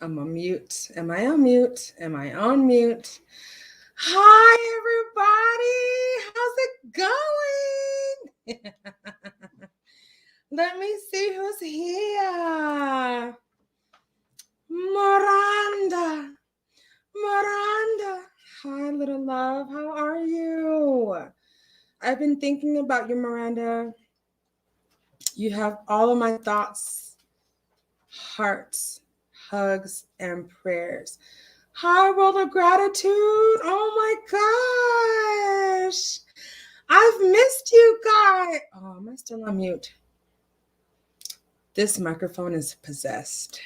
I'm on mute. Am I on mute? Am I on mute? Hi, everybody. How's it going? Let me see who's here. Miranda. Miranda. Hi, little love. How are you? I've been thinking about you, Miranda. You have all of my thoughts, hearts, hugs, and prayers. Hi, world of gratitude. Oh my gosh. I've missed you guys. Oh, am I still on mute? This microphone is possessed.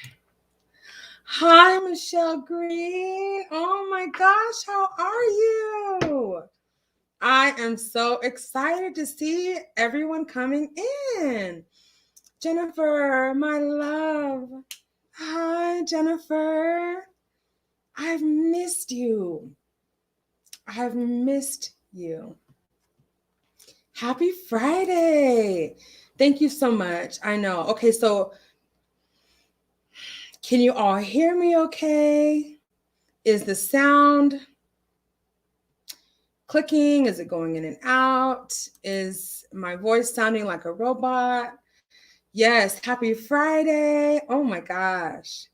Hi, Michelle Green. Oh my gosh, how are you? I am so excited to see everyone coming in. Jennifer, my love. Hi, Jennifer. I've missed you. I've missed you. Happy Friday. Thank you so much. I know. Okay, so can you all hear me okay? Is the sound clicking? Is it going in and out? Is my voice sounding like a robot? Yes, happy Friday. Oh my gosh.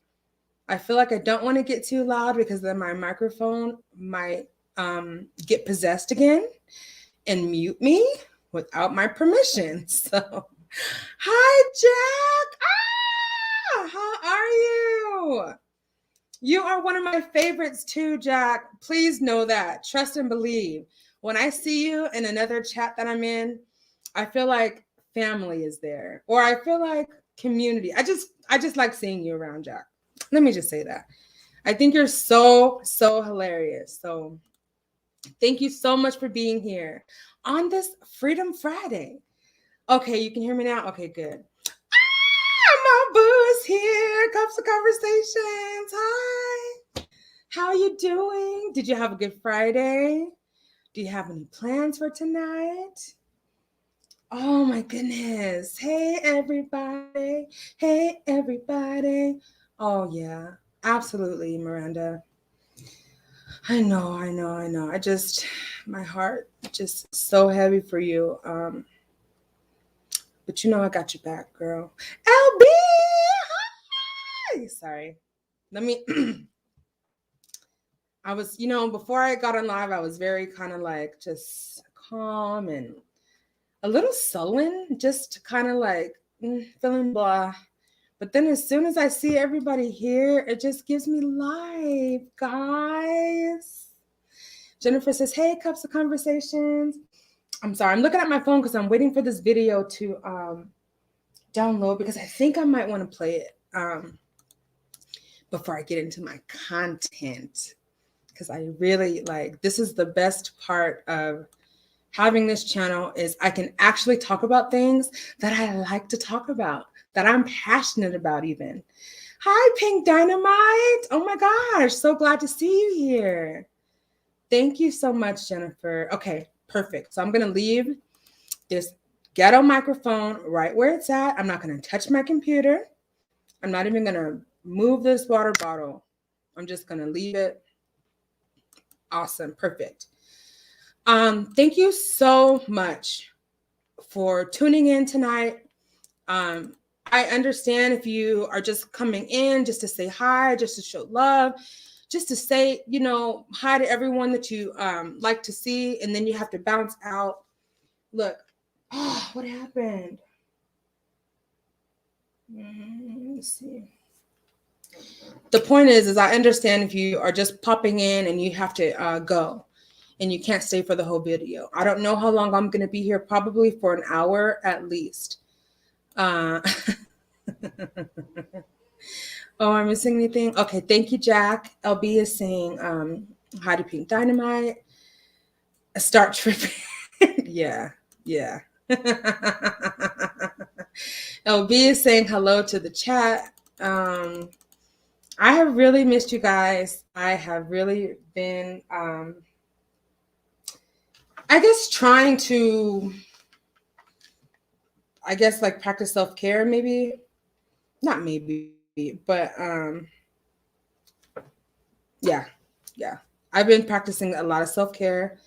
I feel like I don't want to get too loud because then my microphone might get possessed again and mute me without my permission. So, hi, Jack. How are you? You are one of my favorites too, Jack. Please know that. Trust and believe. When I see you in another chat that I'm in, I feel like family is there, or I feel like community. I just like seeing you around, Jack. Let me just say that. I think you're so hilarious. So thank you so much for being here on this Freedom Friday. Okay, you can hear me now? Okay, good. My boo is here. Cups of Conversations. Hi. How are you doing? Did you have a good Friday? Do you have any plans for tonight? Oh my goodness. Hey, everybody. Hey, everybody. Oh, yeah. Absolutely, Miranda. I know. My heart just so heavy for you. But you know I got your back, girl. LB, hi. Sorry. Let me. I was, before I got on live, I was very kind of like just calm and a little sullen, just kind of like feeling blah. But then as soon as I see everybody here, it just gives me life, guys. Jennifer says, hey, Cups of Conversations. I'm sorry, I'm looking at my phone because I'm waiting for this video to download because I think I might want to play it before I get into my content. Because I really this is the best part of having this channel is I can actually talk about things that I like to talk about, that I'm passionate about even. Hi, Pink Dynamite. Oh my gosh, so glad to see you here. Thank you so much, Jennifer. Okay, perfect. So I'm going to leave this ghetto microphone right where it's at. I'm not going to touch my computer. I'm not even going to move this water bottle. I'm just going to leave it. Awesome. Perfect. Thank you so much for tuning in tonight. I understand if you are just coming in just to say hi, just to show love, just to say, hi to everyone that you like to see, and then you have to bounce out. Look, what happened? Let's see. The point is I understand if you are just popping in and you have to go and you can't stay for the whole video. I don't know how long I'm going to be here, probably for an hour at least. Oh, I'm missing anything? Okay, thank you, Jack. LB is saying hi to Pink Dynamite. Start tripping. yeah. LB is saying hello to the chat. I have really missed you guys. I have really been, I guess, trying to, practice self-care, maybe. Not maybe, but Yeah. Yeah. I've been practicing a lot of self-care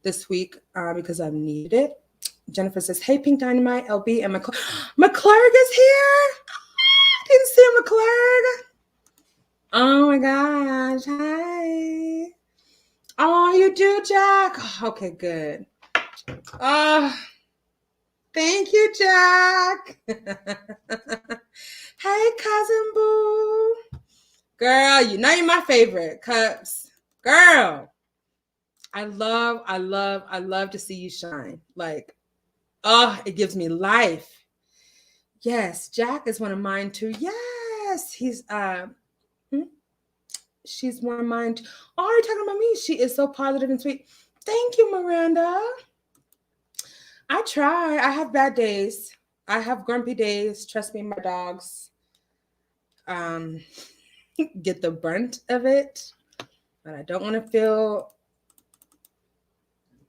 this week because I've needed it. Jennifer says, "Hey, Pink Dynamite, LB, and McClurg is here. Didn't see McClurg. Oh my gosh. Hi. Oh, you do, Jack. Okay, good. Thank you, Jack. Hey, cousin boo. Girl, you know you're my favorite. Cups. Girl. I love to see you shine. Like, it gives me life. Yes, Jack is one of mine too. Yes, she's one of mine too. Oh, are you talking about me? She is so positive and sweet. Thank you, Miranda. I try. I have bad days. I have grumpy days. Trust me, my dogs um get the brunt of it. But I don't want to feel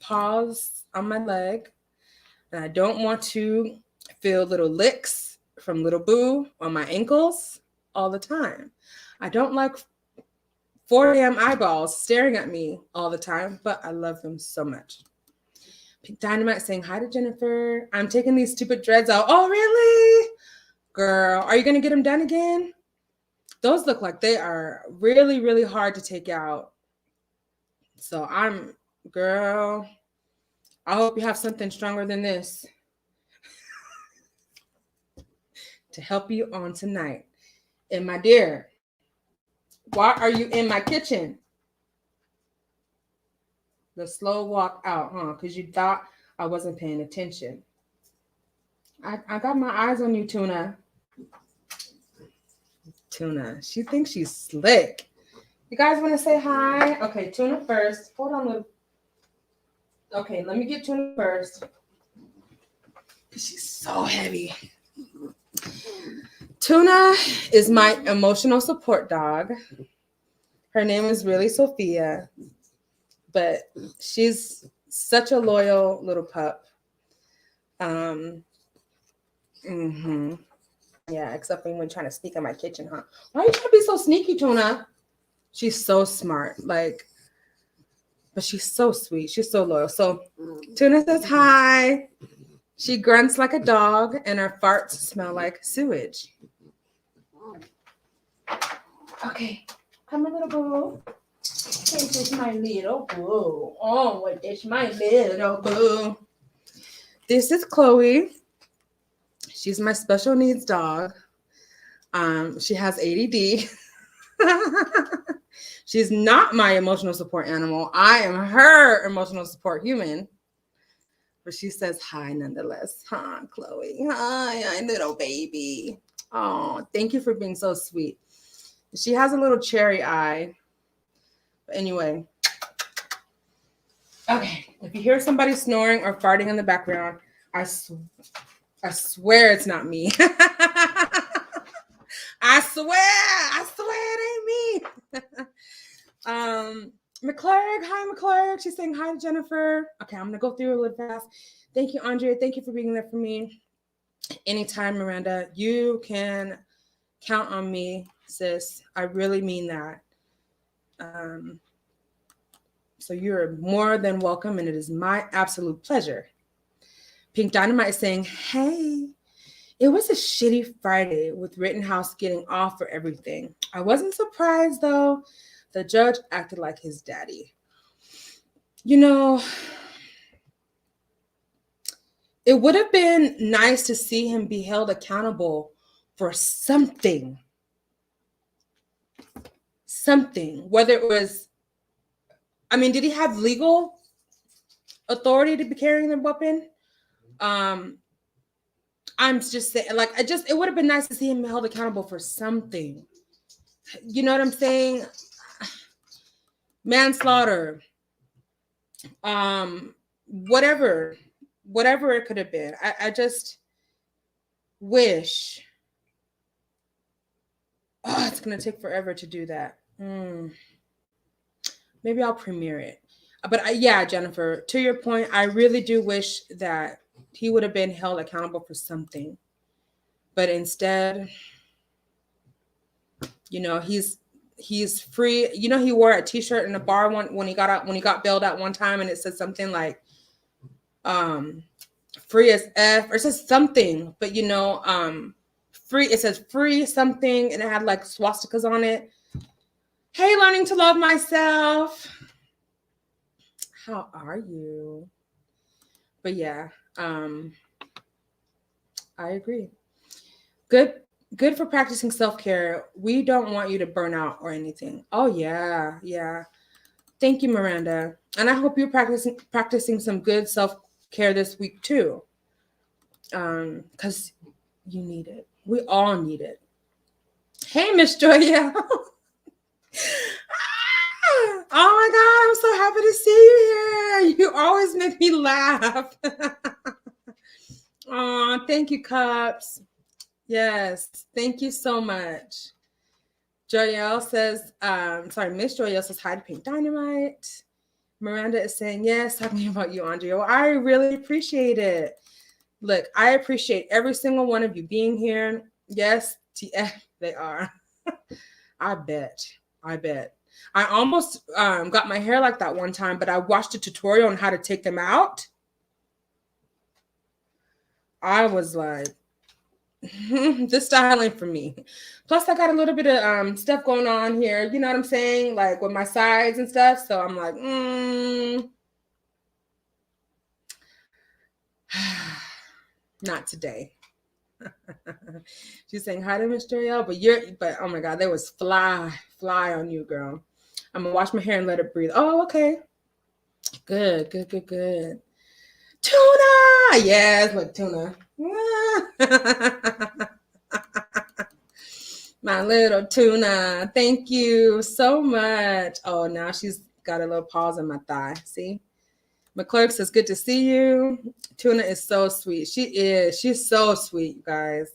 paws on my leg. And I don't want to feel little licks from little boo on my ankles all the time. I don't like 4 damn eyeballs staring at me all the time, but I love them so much. Pink Dynamite saying hi to Jennifer. I'm taking these stupid dreads out. Oh, really? Girl, are you going to get them done again? Those look like they are really, really hard to take out. So girl, I hope you have something stronger than this to help you on tonight. And my dear, why are you in my kitchen? The slow walk out, huh? Because you thought I wasn't paying attention. I got my eyes on you, Tuna. Tuna. She thinks she's slick. You guys want to say hi? Okay, Tuna first. Hold on. Okay, let me get Tuna first. She's so heavy. Tuna is my emotional support dog. Her name is really Sophia, but she's such a loyal little pup. Yeah, except when trying to sneak in my kitchen, huh? Why are you trying to be so sneaky, Tuna? She's so smart, but she's so sweet. She's so loyal. So Tuna says hi. She grunts like a dog, and her farts smell like sewage. Okay, come a little boo. This is my little boo. Oh, what is my little boo? This is Chloe. She's my special needs dog. She has ADD. She's not my emotional support animal. I am her emotional support human. But she says hi nonetheless. Huh, Chloe. Hi, little baby. Oh, thank you for being so sweet. She has a little cherry eye. But anyway. Okay, if you hear somebody snoring or farting in the background, I swear it's not me. I swear it ain't me. McClurg, hi McClurg. She's saying hi to Jennifer. Okay, I'm gonna go through a little fast. Thank you, Andrea. Thank you for being there for me. Anytime, Miranda. You can count on me, sis. I really mean that. So you're more than welcome, and it is my absolute pleasure. Pink Dynamite is saying, hey, it was a shitty Friday with Rittenhouse getting off for everything. I wasn't surprised, though. The judge acted like his daddy. You know, it would have been nice to see him be held accountable for something. Something. Whether it was, did he have legal authority to be carrying the weapon? I'm just saying, it would have been nice to see him held accountable for something. You know what I'm saying? Manslaughter. Whatever it could have been. I just wish. Oh, it's gonna take forever to do that. Maybe I'll premiere it. But yeah, Jennifer, to your point, I really do wish that he would have been held accountable for something. But instead, he's he's free. You know, he wore a t-shirt in a bar when he got bailed out one time, and it said something like free as F, or it says something, but you know, free, it says free something, and it had like swastikas on it. Hey, learning to love myself. How are you? But yeah, I agree. Good for practicing self-care. We don't want you to burn out or anything. Oh yeah, yeah. Thank you, Miranda. And I hope you're practicing some good self-care this week too. Because you need it. We all need it. Hey, Miss Joya. Oh my God, I'm so happy to see you here. You always make me laugh. Oh, thank you, Cups. Yes, thank you so much. Joyelle says, sorry, Miss Joyelle says hi to Pink Dynamite. Miranda is saying, yes, talking about you, Andrea. Well, I really appreciate it. Look, I appreciate every single one of you being here. Yes, TF, they are. I bet. I almost got my hair like that one time, but I watched a tutorial on how to take them out. I was like, this style ain't for me. Plus, I got a little bit of stuff going on here. You know what I'm saying? Like with my sides and stuff. So I'm like, not today. She's saying hi to Miss Joyelle, but oh my God, there was fly on you, girl. I'm gonna wash my hair and let it breathe. Oh, okay. Good. Tuna! Yes, look, tuna. My little tuna. Thank you so much. Oh, now she's got a little pause on my thigh. See? McClurk says, good to see you. Tuna is so sweet. She is. She's so sweet, you guys.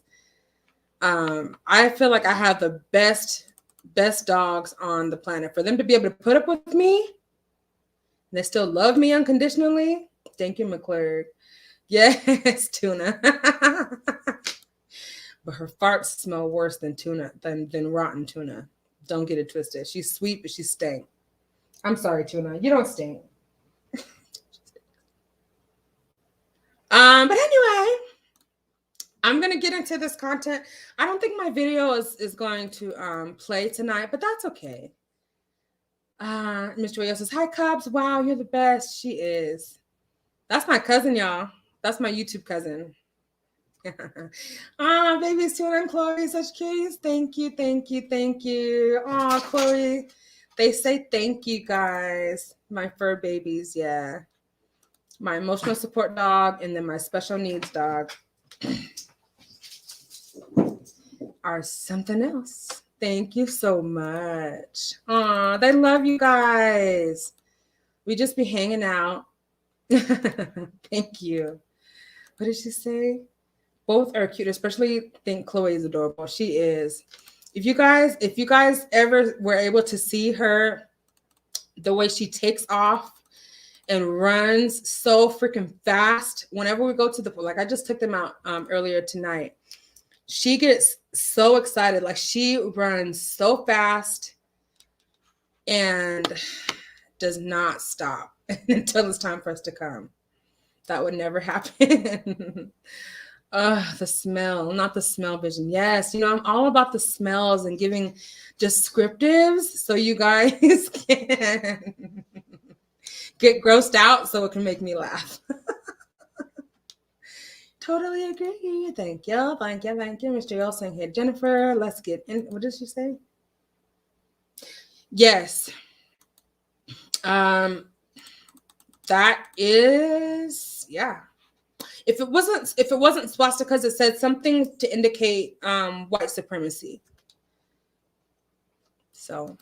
I feel like I have the best dogs on the planet. For them to be able to put up with me, and they still love me unconditionally. Thank you, McClurk. Yes, tuna. But her farts smell worse than tuna, than rotten tuna. Don't get it twisted. She's sweet, but she stank. I'm sorry, tuna. You don't stink. But anyway, I'm gonna get into this content. I don't think my video is going to play tonight, but that's okay. Miss Joya says, hi Cubs. Wow, you're the best. She is. That's my cousin, y'all. That's my YouTube cousin. Babies Tuna and Chloe, such cuties. Thank you. Chloe. They say thank you, guys. My fur babies, yeah. My emotional support dog and then my special needs dog are something else. Thank you so much. They love you guys. We just be hanging out. Thank you. What did she say? Both are cute, especially think Chloe is adorable. She is. If you guys ever were able to see her, the way she takes off and runs so freaking fast whenever we go to the, like I just took them out earlier tonight. She gets so excited. Like she runs so fast and does not stop until it's time for us to come. That would never happen. The smell, not the smell vision. Yes, you know, I'm all about the smells and giving descriptives so you guys can get grossed out so it can make me laugh. Totally agree. Thank you. Mr. L saying, hey, Jennifer, let's get in. What did she say? Yes. That is, yeah. If it wasn't swastikas, it said something to indicate white supremacy. So,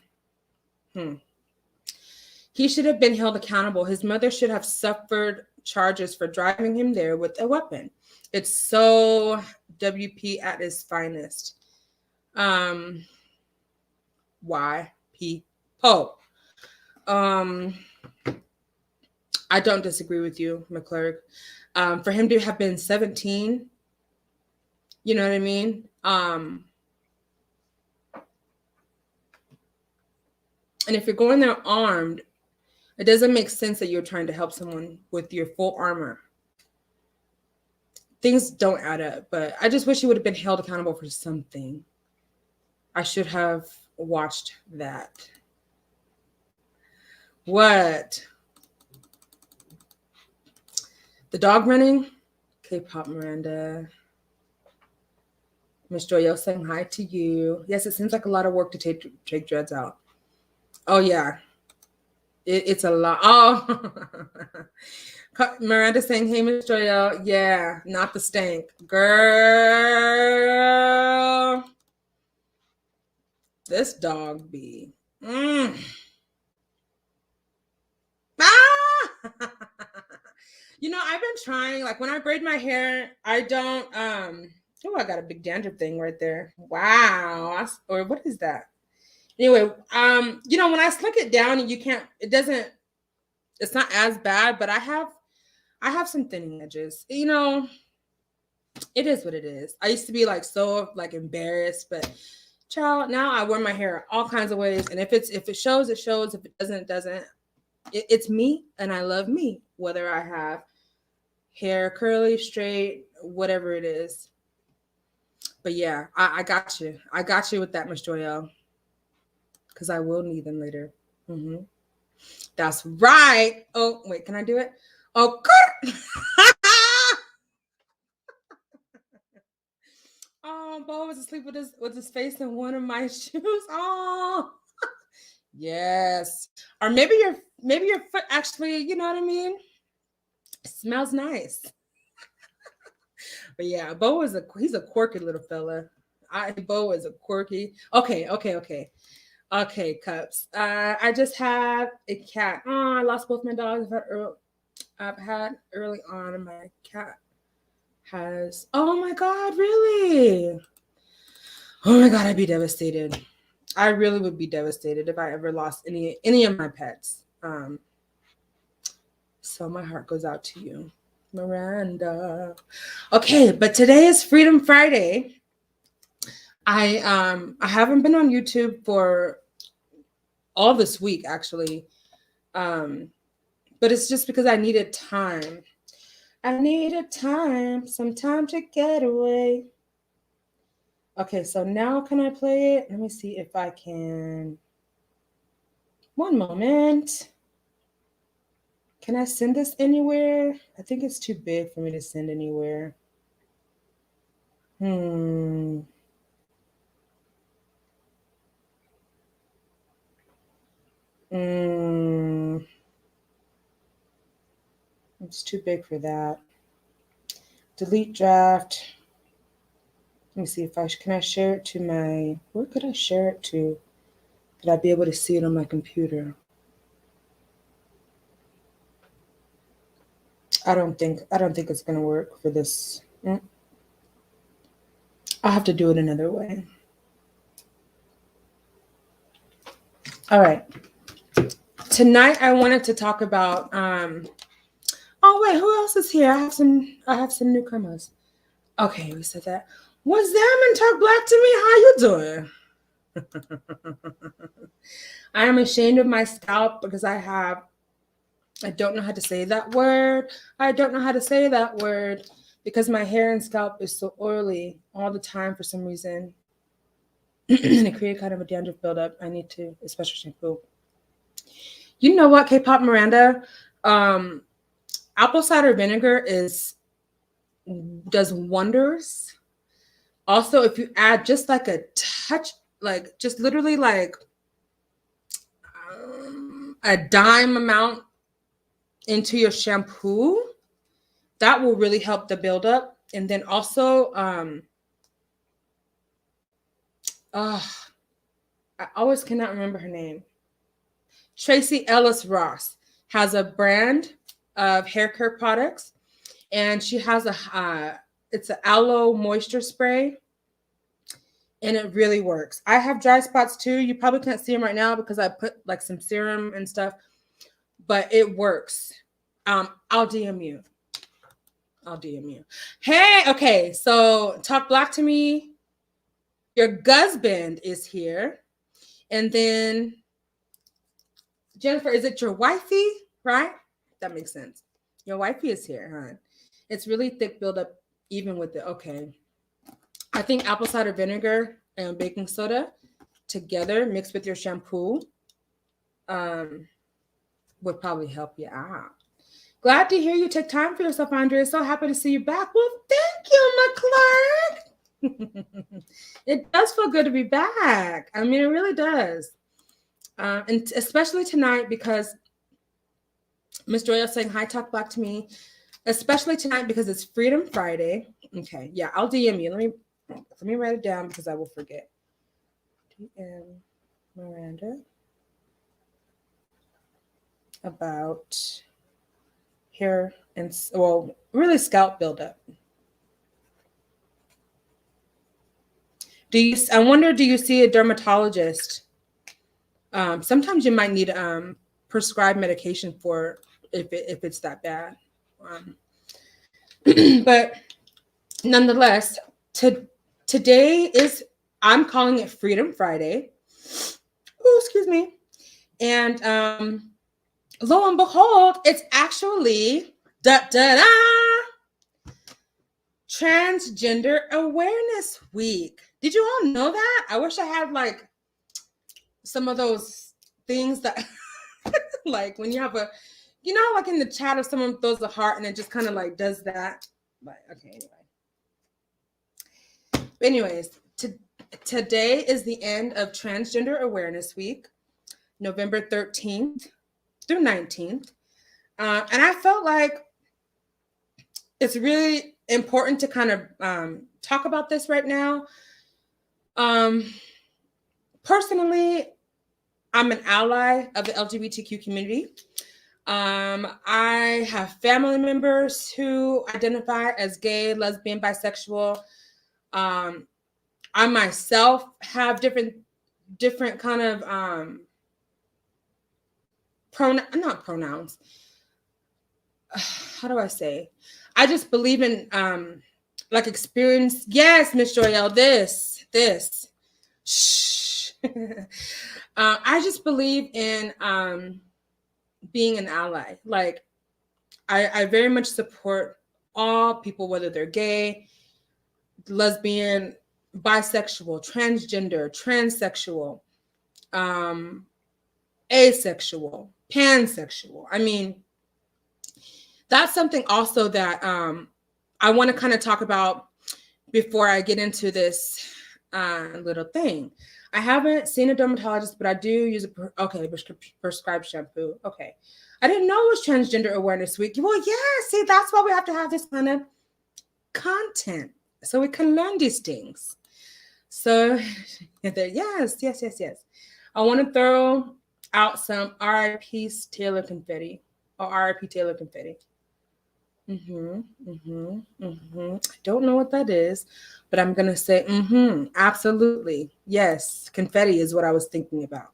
he should have been held accountable. His mother should have suffered charges for driving him there with a weapon. It's so WP at his finest. YP Pope. I don't disagree with you, McClurk. For him to have been 17, you know what I mean? And if you're going there armed, it doesn't make sense that you're trying to help someone with your full armor. Things don't add up, but I just wish you would have been held accountable for something. I should have watched that. What? The dog running? K-pop Miranda. Miss Joyo saying hi to you. Yes, it seems like a lot of work to take dreads out. Oh, yeah. It's a lot. Oh. Miranda saying, hey, Miss Joyo. Yeah, not the stank. Girl. This dog be. Ah! I've been trying, like when I braid my hair, I don't oh, I got a big dandruff thing right there. Wow. Or what is that? Anyway, when I slick it down, it's not as bad, but I have some thinning edges. It is what it is. I used to be like so like embarrassed, but child, now I wear my hair all kinds of ways, and if it shows, it shows. If it doesn't, it doesn't. It's me, and I love me, whether I have hair curly, straight, whatever it is. But yeah, I got you. I got you with that, Miss Joyelle, because I will need them later. Mm-hmm. That's right. Oh, wait, can I do it? Oh, oh, Bo was asleep with his face in one of my shoes. Oh, yes. Or maybe your foot actually, you know what I mean? It smells nice. But yeah, he's a quirky little fella. Bo is a quirky. Okay. Okay, Cups. I just have a cat. Oh, I lost both my dogs. I've had early on, and my cat has. Oh my God, really? Oh my God, I'd be devastated. I really would be devastated if I ever lost any of my pets. So my heart goes out to you, Miranda. Okay, but today is Freedom Friday. I haven't been on YouTube for all this week actually. But it's just because I needed time. I needed some time to get away. Okay, so now can I play it? Let me see if I can. One moment. Can I send this anywhere? I think it's too big for me to send anywhere. It's too big for that. Delete draft. Let me see if can I share it to where could I share it to? Could I be able to see it on my computer? I don't think it's gonna work for this. I'll have to do it another way. All right. Tonight I wanted to talk about oh wait, who else is here? I have some newcomers. Okay, we said that. What's that man talk black to me? How you doing? I am ashamed of my scalp because I don't know how to say that word. I don't know how to say that word because my hair and scalp is so oily all the time for some reason. And it created kind of a dandruff buildup. I need to, especially shampoo. You know what, K-pop Miranda? Apple cider vinegar does wonders. Also, if you add just like a touch, like just literally like a dime amount into your shampoo, that will really help the buildup. And then also, I always cannot remember her name. Tracy Ellis Ross has a brand of hair care products, and she has it's an aloe moisture spray, and it really works. I have dry spots too. You probably can't see them right now because I put like some serum and stuff, but it works. I'll DM you. Hey, okay, so talk black to me. Your husband is here, and then Jennifer, is it your wifey? Right? That makes sense. Your wifey is here, huh? It's really thick buildup, even with the okay. I think apple cider vinegar and baking soda together mixed with your shampoo um, would probably help you out. Glad to hear you take time for yourself, Andrea. So happy to see you back. Well, thank you, McClurk. It does feel good to be back. I mean, it really does. And especially tonight because Miss Joy is saying, hi, talk black to me. Especially tonight because it's Freedom Friday. Okay, yeah, I'll DM you. Let me write it down because I will forget. DM Miranda about hair and really scalp buildup. I wonder, do you see a dermatologist? Sometimes you might need prescribed medication for if it's that bad. But nonetheless, today I'm calling it Freedom Friday. Oh, excuse me. And lo and behold, it's actually Transgender Awareness Week. Did you all know that? I wish I had like some of those things that like when you have like in the chat if someone throws a heart and it just kind of like does that. But okay, anyways, today is the end of Transgender Awareness Week, November 13th through 19th. And I felt like it's really important to kind of talk about this right now. Personally, I'm an ally of the LGBTQ community. I have family members who identify as gay, lesbian, bisexual. I myself have different kind of not pronouns. How do I say? I just believe in like experience. Yes, Miss Joyelle, this. Shh. I just believe in being an ally. Like I very much support all people, whether they're gay, lesbian, bisexual, transgender, transsexual, asexual, pansexual. I mean, that's something also that I want to kind of talk about before I get into this little thing. I haven't seen a dermatologist, but I do use prescribed shampoo. Okay. I didn't know it was Transgender Awareness Week. Well, yeah, see, that's why we have to have this kind of content so we can learn these things. So, yes. I want to throw out some RIP Taylor confetti or RIP Taylor confetti. I don't know what that is, but I'm going to say, absolutely. Yes, confetti is what I was thinking about.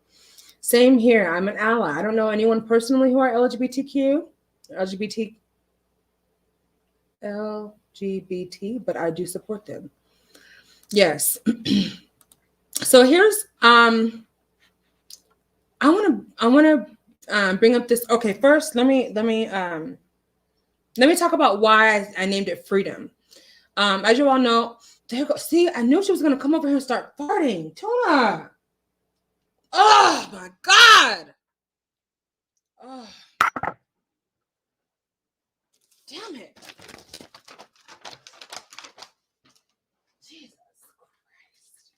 Same here. I'm an ally. I don't know anyone personally who are LGBT, but I do support them. Yes. So here's I want to bring up this. Okay, first let me talk about why I named it Freedom. As you all know, there you go. See, I knew she was gonna come over here and start farting. Tuna. Oh my God. Oh. Damn it. Jesus Christ.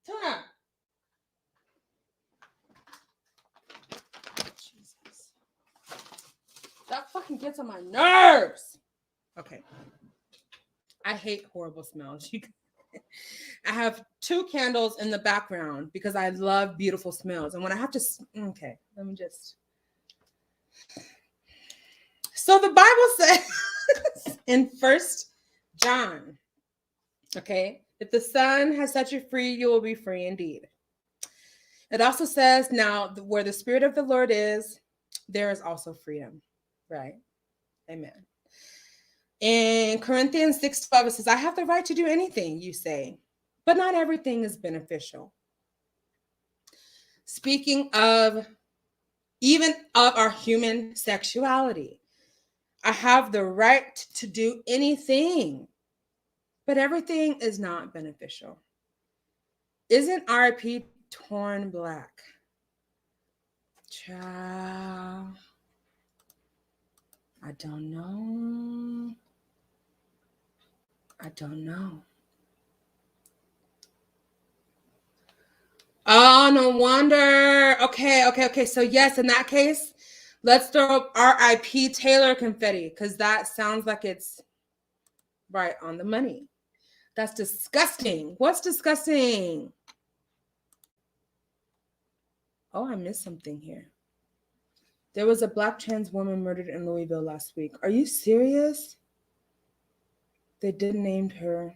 Tuna. Jesus. That fucking gets on my nerves. Okay. I hate horrible smells. I have 2 candles in the background because I love beautiful smells. And when I have to, okay, let me just. So the Bible says in 1 John, okay, if the Son has set you free, you will be free indeed. It also says, now where the Spirit of the Lord is, there is also freedom, right? Amen. In Corinthians 6:12, it says, I have the right to do anything you say, but not everything is beneficial. speaking of even of our human sexuality. I have the right to do anything, but everything is not beneficial. Isn't RIP torn black? Child, I don't know. I don't know. Oh, no wonder. Okay. So yes, in that case, let's throw up RIP Taylor confetti, because that sounds like it's right on the money. That's disgusting. What's disgusting? Oh, I missed something here. There was a Black trans woman murdered in Louisville last week. Are you serious? They did named her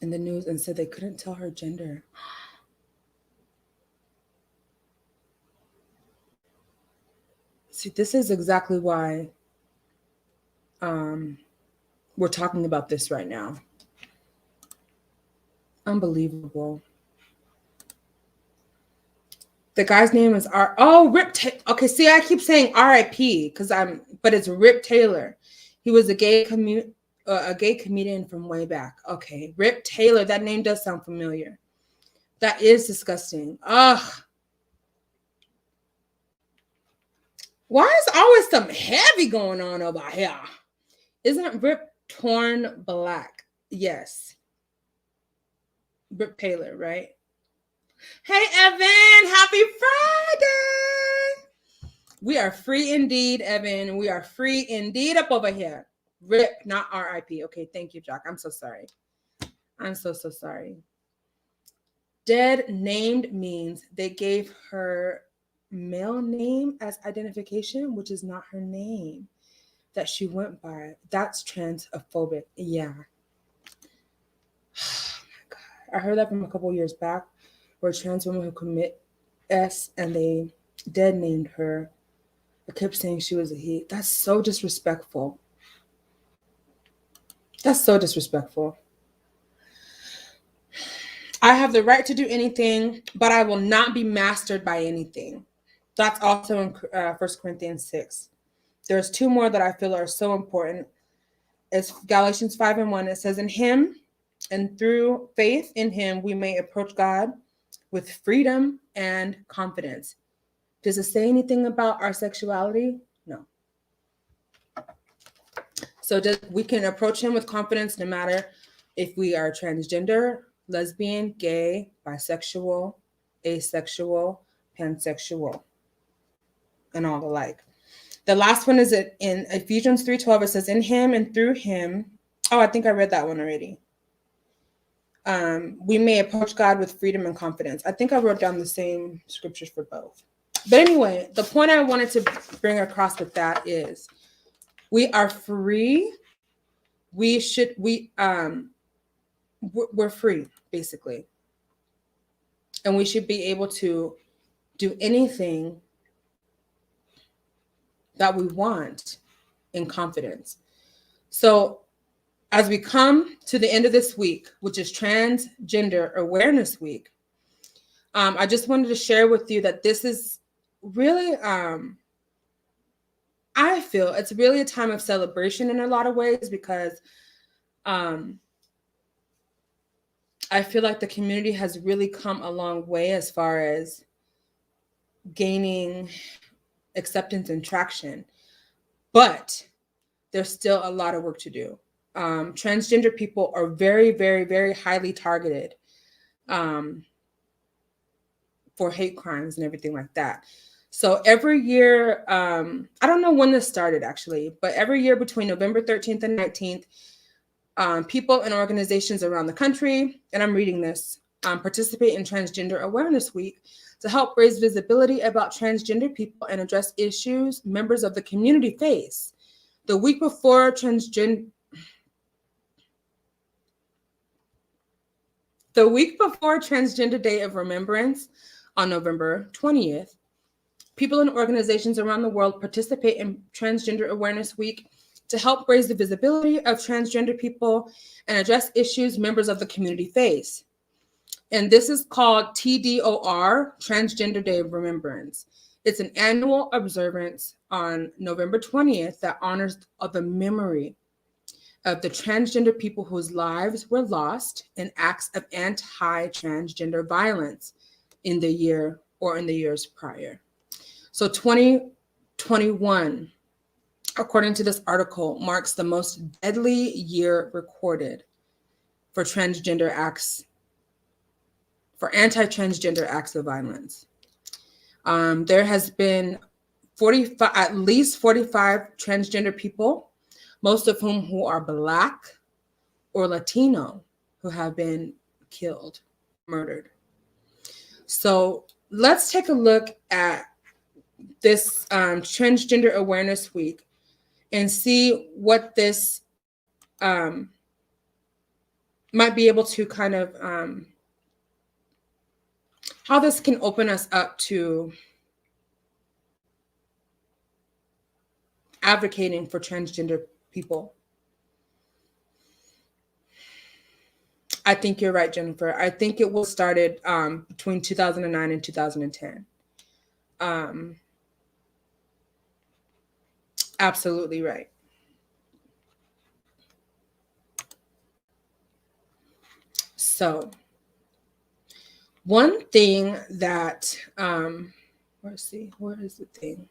in the news and said they couldn't tell her gender. See, this is exactly why we're talking about this right now. Unbelievable. The guy's name is Rip. Okay, see, I keep saying R.I.P. but it's Rip Taylor. He was a gay comedian from way back. Okay, Rip Taylor. That name does sound familiar. That is disgusting. Ugh. Why is always something heavy going on over here? Isn't Rip torn black? Yes. Rip Taylor, right? Hey, Evan, happy Friday. We are free indeed, Evan. We are free indeed up over here. Rip, not RIP. Okay, thank you, Jock. I'm so sorry. I'm so sorry. Dead named means they gave her male name as identification, which is not her name that she went by. That's transphobic. Yeah. Oh my God. I heard that from a couple years back, where a trans woman who commit S and they dead named her. I kept saying she was a he. That's so disrespectful. That's so disrespectful. I have the right to do anything, but I will not be mastered by anything. That's also in 1 Corinthians 6. There's two more that I feel are so important. It's Galatians 5:1. It says, in him and through faith in him, we may approach God with freedom and confidence. Does it say anything about our sexuality? No. So we can approach him with confidence no matter if we are transgender, lesbian, gay, bisexual, asexual, pansexual, and all the like. The last one is in Ephesians 3:12. It says, in him and through him. Oh, I think I read that one already. We may approach God with freedom and confidence. I think I wrote down the same scriptures for both. But anyway, the point I wanted to bring across with that is we are free. We're free, basically. And we should be able to do anything that we want in confidence. So as we come to the end of this week, which is Transgender Awareness Week, I just wanted to share with you that this is really, I feel it's really a time of celebration in a lot of ways, because I feel like the community has really come a long way as far as gaining acceptance and traction, but there's still a lot of work to do. Transgender people are very, very, very highly targeted for hate crimes and everything like that. So every year, I don't know when this started actually, but every year between November 13th and 19th, people and organizations around the country, and I'm reading this, participate in Transgender Awareness Week to help raise visibility about transgender people and address issues members of the community face. The week before Transgender Day of Remembrance on November 20th, people and organizations around the world participate in Transgender Awareness Week to help raise the visibility of transgender people and address issues members of the community face. And this is called TDOR, Transgender Day of Remembrance. It's an annual observance on November 20th that honors the memory of the transgender people whose lives were lost in acts of anti-transgender violence in the year or in the years prior. So 2021, according to this article, marks the most deadly year recorded for transgender acts, for anti-transgender acts of violence. There has been at least 45 transgender people, most of whom who are Black or Latino, who have been killed, murdered. So let's take a look at this Transgender Awareness Week and see what this might be able to kind of, how this can open us up to advocating for transgender people. I think you're right, Jennifer. I think it was started between 2009 and 2010. Absolutely right. So one thing that, let's see, where is the thing?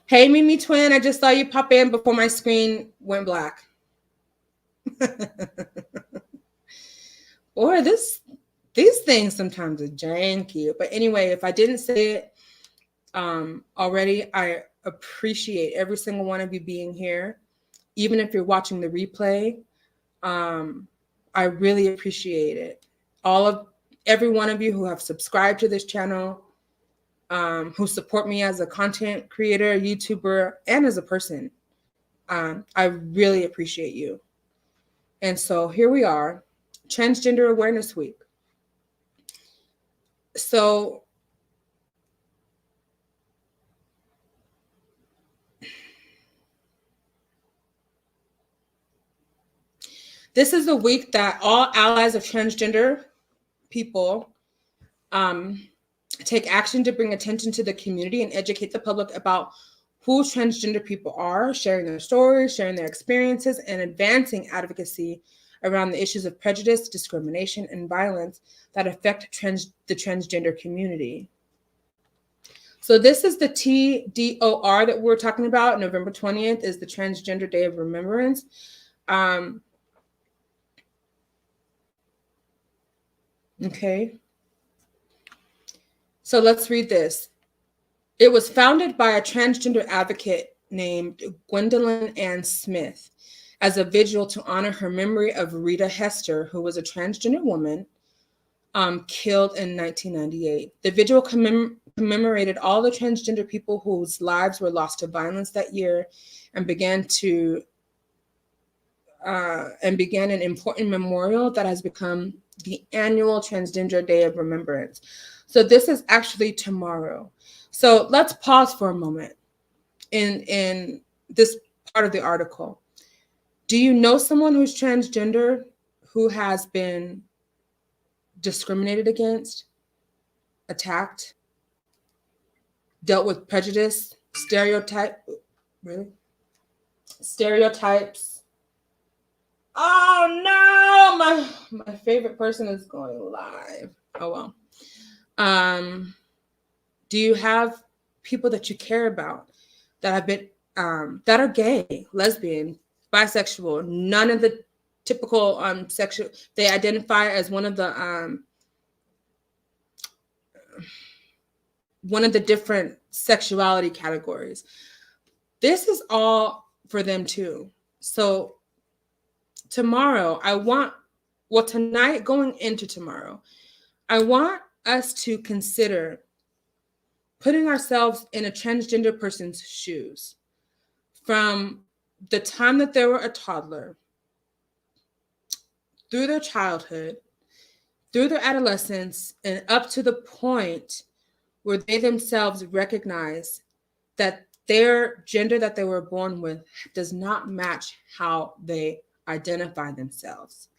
Hey, Mimi Twin, I just saw you pop in before my screen went black. Or these things sometimes are janky. But anyway, if I didn't say it already, I appreciate every single one of you being here. Even if you're watching the replay, I really appreciate it. Every one of you who have subscribed to this channel, who support me as a content creator, YouTuber, and as a person. I really appreciate you. And so here we are, Transgender Awareness Week. So this is a week that all allies of transgender people take action to bring attention to the community and educate the public about who transgender people are, sharing their stories, sharing their experiences, and advancing advocacy around the issues of prejudice, discrimination, and violence that affect the transgender community. So this is the TDOR that we're talking about. November 20th is the Transgender Day of Remembrance. Okay. So let's read this. It was founded by a transgender advocate named Gwendolyn Ann Smith as a vigil to honor her memory of Rita Hester, who was a transgender woman killed in 1998. The vigil commemorated all the transgender people whose lives were lost to violence that year and began an important memorial that has become the annual Transgender Day of Remembrance. So this is actually tomorrow. So let's pause for a moment in this part of the article. Do you know someone who's transgender who has been discriminated against, attacked, dealt with prejudice, stereotypes? Oh no, my favorite person is going live. Oh well. Do you have people that you care about that have been that are gay, lesbian, bisexual, none of the typical sexual, they identify as one of the different sexuality categories? This is all for them too. So tomorrow, tonight going into tomorrow, I want us to consider putting ourselves in a transgender person's shoes from the time that they were a toddler, through their childhood, through their adolescence, and up to the point where they themselves recognize that their gender that they were born with does not match how they identify themselves.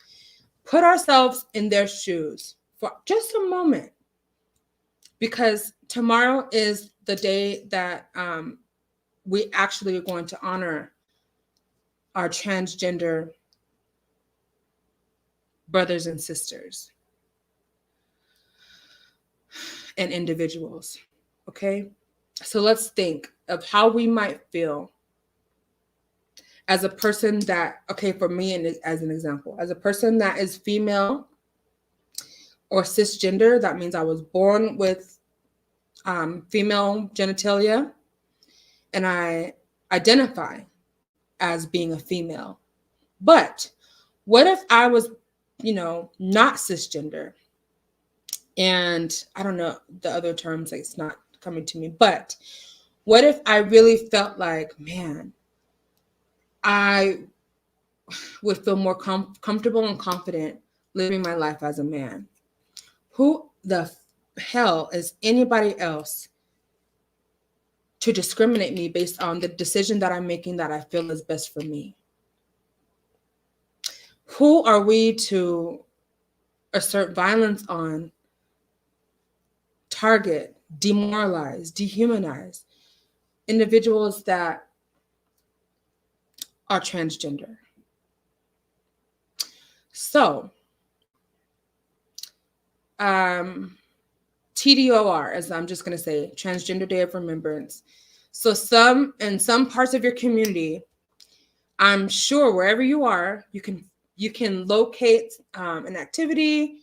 Put ourselves in their shoes for just a moment, because tomorrow is the day that we actually are going to honor our transgender brothers and sisters and individuals. Okay? So let's think of how we might feel as a person that, okay, for me, and as an example, as a person that is female or cisgender, that means I was born with female genitalia and I identify as being a female. But what if I was, not cisgender? And I don't know the other terms, like it's not coming to me. But what if I really felt like, man, I would feel more comfortable and confident living my life as a man? Who the hell is anybody else to discriminate me based on the decision that I'm making that I feel is best for me? Who are we to assert violence on, target, demoralize, dehumanize individuals that are transgender? So, TDOR, as I'm just going to say, Transgender Day of Remembrance. So in some parts of your community, I'm sure wherever you are, you can locate an activity,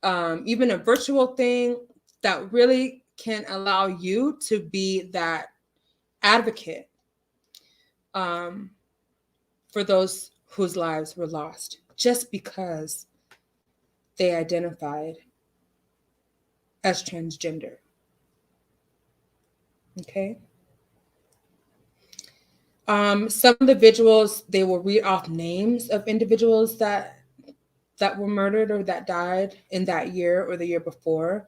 even a virtual thing that really can allow you to be that advocate for those whose lives were lost just because they identified as transgender. Okay. Some individuals, they will read off names of individuals that were murdered or that died in that year or the year before.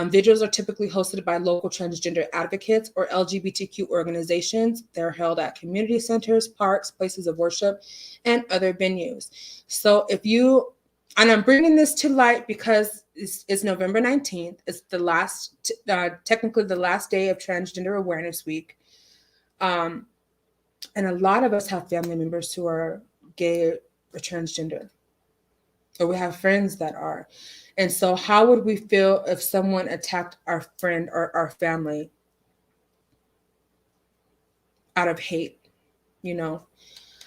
Vigils are typically hosted by local transgender advocates or LGBTQ organizations. They're held at community centers, parks, places of worship, and other venues. So and I'm bringing this to light because it's November 19th. It's the last, technically the last day of Transgender Awareness Week. And a lot of us have family members who are gay or transgender, or we have friends that are. And so how would we feel if someone attacked our friend or our family out of hate,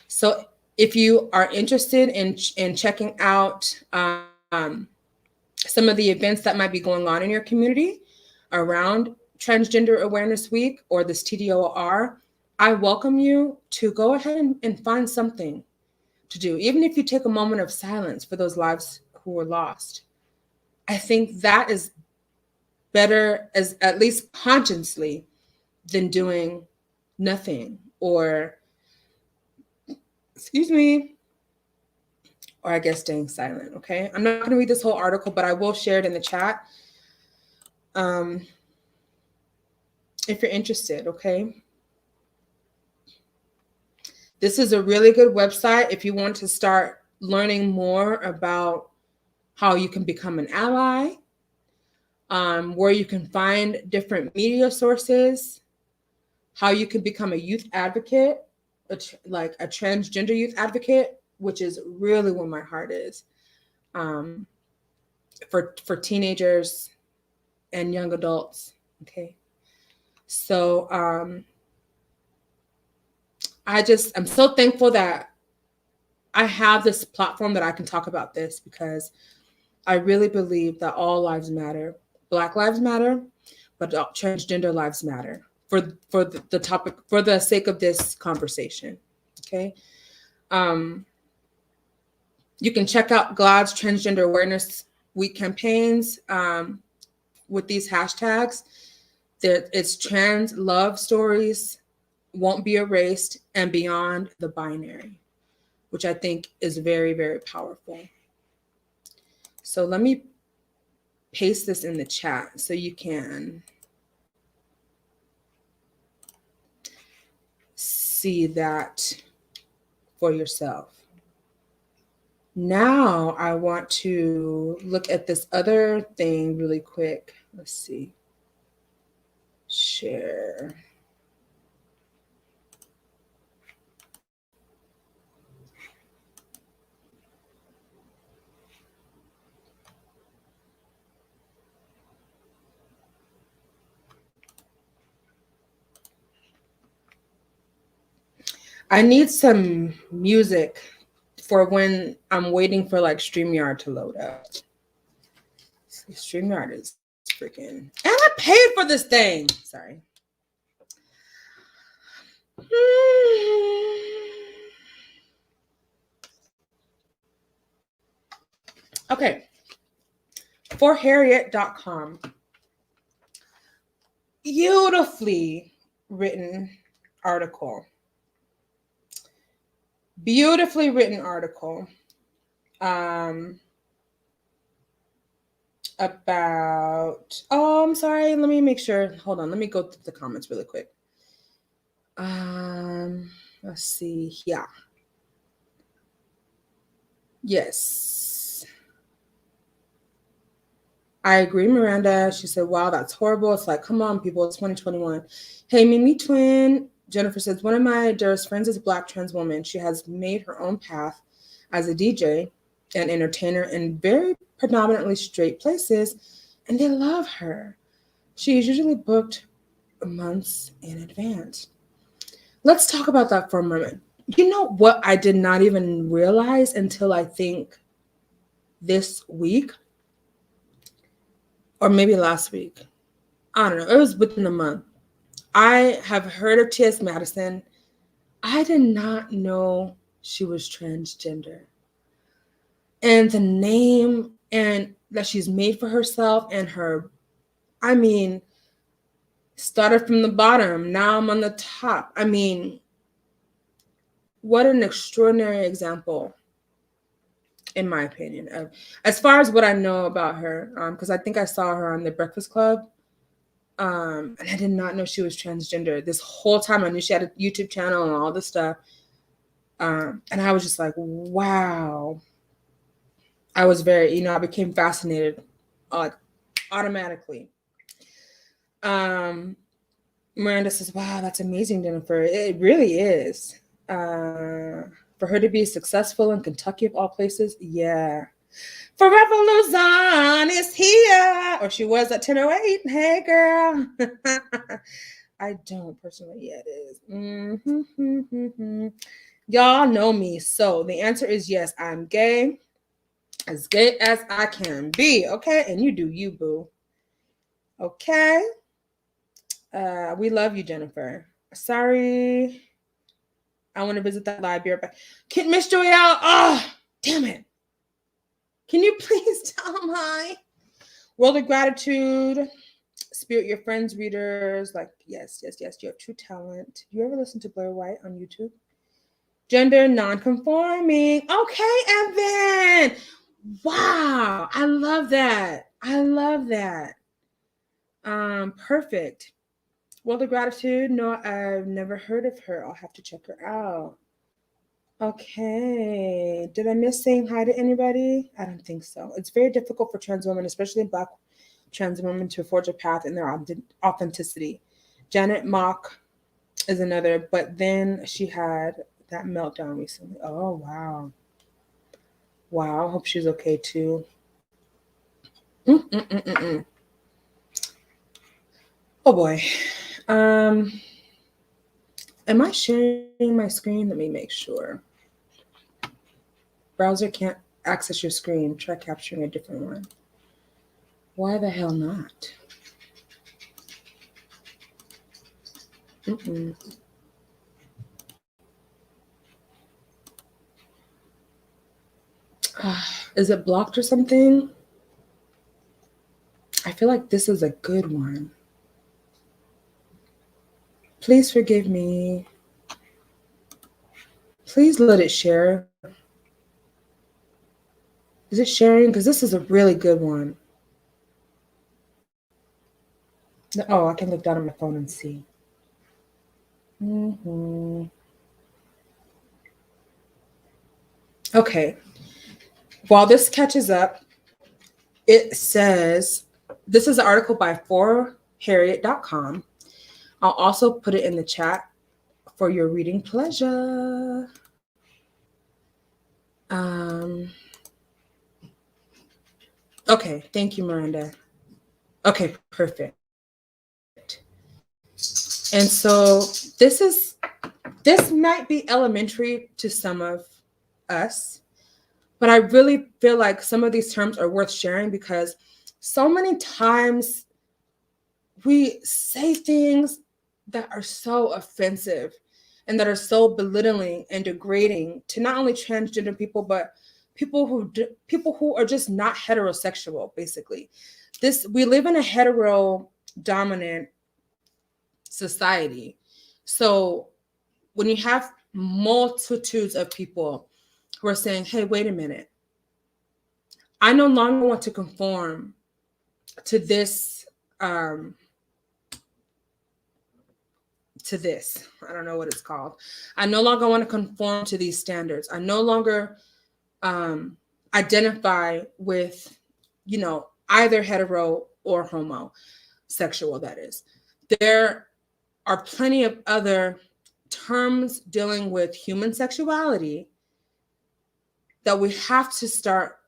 So if you are interested in checking out some of the events that might be going on in your community around Transgender Awareness Week or this TDOR, I welcome you to go ahead and find something to do, even if you take a moment of silence for those lives who were lost. I think that is better, as at least consciously, than doing nothing or, or I guess staying silent. Okay. I'm not going to read this whole article, but I will share it in the chat. If you're interested. Okay. This is a really good website if you want to start learning more about how you can become an ally, where you can find different media sources, how you can become a youth advocate, like a transgender youth advocate, which is really where my heart is, for teenagers and young adults. Okay. So I'm so thankful that I have this platform that I can talk about this, because I really believe that all lives matter. Black lives matter, but transgender lives matter for the topic, for the sake of this conversation. Okay. You can check out GLAAD's Transgender Awareness Week campaigns with these hashtags. It's trans love stories won't be erased and beyond the binary, which I think is very, very powerful. So let me paste this in the chat so you can see that for yourself. Now I want to look at this other thing really quick. Let's see. Share. I need some music for when I'm waiting for like StreamYard to load up. StreamYard is freaking. And I paid for this thing. Sorry. Okay. For Harriet.com. Beautifully written article. Beautifully written article. About, oh, I'm sorry. Let me make sure. Hold on. Let me go through the comments really quick. Let's see. Yeah. Yes. I agree, Miranda. She said, wow, that's horrible. It's like, come on, people. It's 2021. Hey, Mimi Twin. Jennifer says, one of my dearest friends is a Black trans woman. She has made her own path as a DJ and entertainer in very predominantly straight places, and they love her. She is usually booked months in advance. Let's talk about that for a moment. You know what I did not even realize until I think this week, or maybe last week. I don't know. It was within a month. I have heard of T.S. Madison. I did not know she was transgender. And the name and that she's made for herself and her, I mean, started from the bottom. Now I'm on the top. I mean, what an extraordinary example, in my opinion, of as far as what I know about her, because I think I saw her on The Breakfast Club, and I did not know she was transgender. This whole time I knew she had a YouTube channel and all this stuff, and I was just like, wow. I was very, I became fascinated, automatically. Miranda says, wow, that's amazing, Jennifer. It really is. For her to be successful in Kentucky of all places, yeah. Forever Luzon is here, or she was at 10:08. Hey, girl. I don't personally. Yeah, it is. Mm-hmm. Y'all know me, so the answer is yes. I'm gay as I can be. Okay, and you do you, boo. Okay. We love you, Jennifer. Sorry. I want to visit that library. Can Miss Joelle? Oh, damn it. Can you please tell them hi? World of Gratitude. Spirit your friends, readers. Like, yes. You have true talent. Do you ever listen to Blair White on YouTube? Gender non-conforming. Okay, Evan. Wow. I love that. Perfect. World of Gratitude. No, I've never heard of her. I'll have to check her out. Okay. Did I miss saying hi to anybody? I don't think so. It's very difficult for trans women, especially Black trans women, to forge a path in their authenticity. Janet Mock is another, but then she had that meltdown recently. Oh, wow. Wow. I hope she's okay too. Oh boy. Am I sharing my screen? Let me make sure. Browser can't access your screen. Try capturing a different one. Why the hell not? Is it blocked or something? I feel like this is a good one. Please forgive me. Please let it share. Is it sharing? Because this is a really good one. Oh, I can look down at my phone and see. Okay. While this catches up, it says this is an article by forharriet.com. I'll also put it in the chat for your reading pleasure. Okay, thank you, Miranda. Okay, perfect. And so this might be elementary to some of us, but I really feel like some of these terms are worth sharing because so many times we say things that are so offensive and that are so belittling and degrading to not only transgender people but people who are just not heterosexual. Basically, this we live in a hetero dominant society, so when you have multitudes of people who are saying, hey, wait a minute, I no longer want to conform to this I don't know what it's called. I no longer want to conform to these standards. I no longer identify with, either hetero or homosexual, that is. There are plenty of other terms dealing with human sexuality that we have to start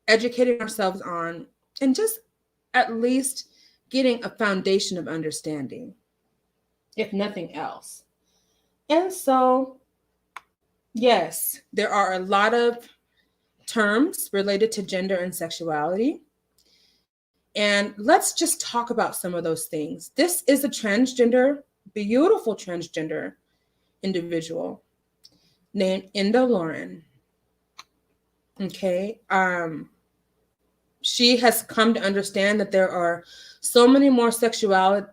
educating ourselves on and just at least getting a foundation of understanding, if nothing else. And so, yes, there are a lot of terms related to gender and sexuality. And let's just talk about some of those things. This is a transgender, beautiful transgender individual named Inda Lauren. Okay. She has come to understand that there are so many more sexuality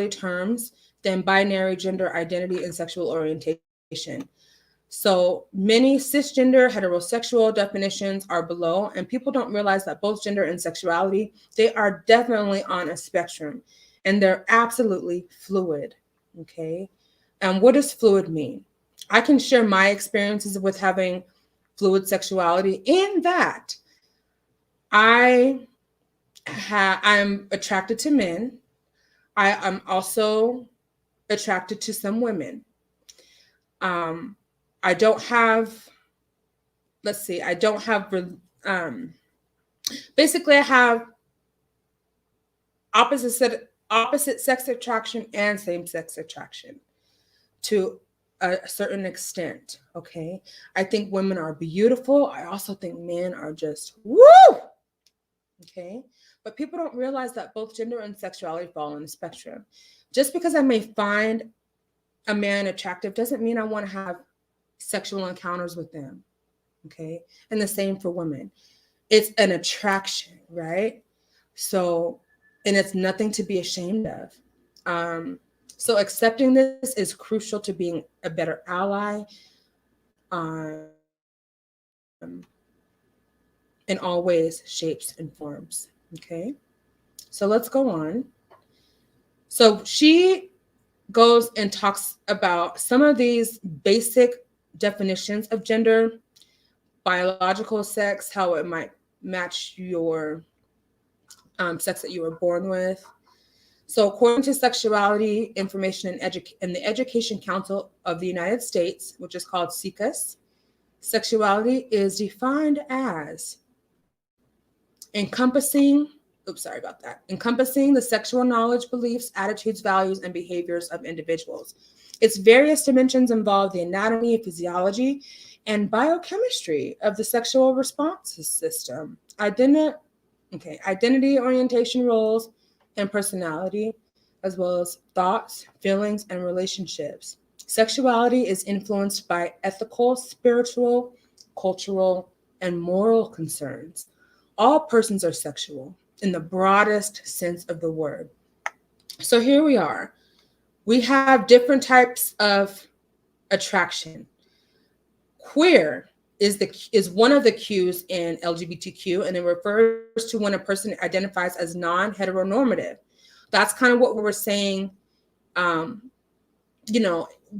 terms than binary gender identity and sexual orientation. So many cisgender heterosexual definitions are below, and people don't realize that both gender and sexuality, they are definitely on a spectrum, and they're absolutely fluid. Okay. And what does fluid mean? I can share my experiences with having fluid sexuality in that I'm attracted to men. I am also attracted to some women. I don't have, let's see, I don't have, basically I have opposite sex attraction and same sex attraction to a certain extent. Okay. I think women are beautiful. I also think men are just woo. Okay. But people don't realize that both gender and sexuality fall on the spectrum. Just because I may find a man attractive doesn't mean I want to have sexual encounters with them. Okay. And the same for women. It's an attraction, right? So, and it's nothing to be ashamed of. So accepting this is crucial to being a better ally in all ways, shapes, and forms. Okay. So let's go on. So she goes and talks about some of these basic definitions of gender, biological sex, how it might match your sex that you were born with. So according to Sexuality Information and the Education Council of the United States, which is called SICUS, sexuality is defined as encompassing the sexual knowledge, beliefs, attitudes, values, and behaviors of individuals. Its various dimensions involve the anatomy, physiology, and biochemistry of the sexual response system, identity, orientation, roles, and personality, as well as thoughts, feelings, and relationships. Sexuality is influenced by ethical, spiritual, cultural, and moral concerns. All persons are sexual in the broadest sense of the word. So here we are. We have different types of attraction. Queer is one of the Qs in LGBTQ, and it refers to when a person identifies as non-heteronormative. That's kind of what we were saying,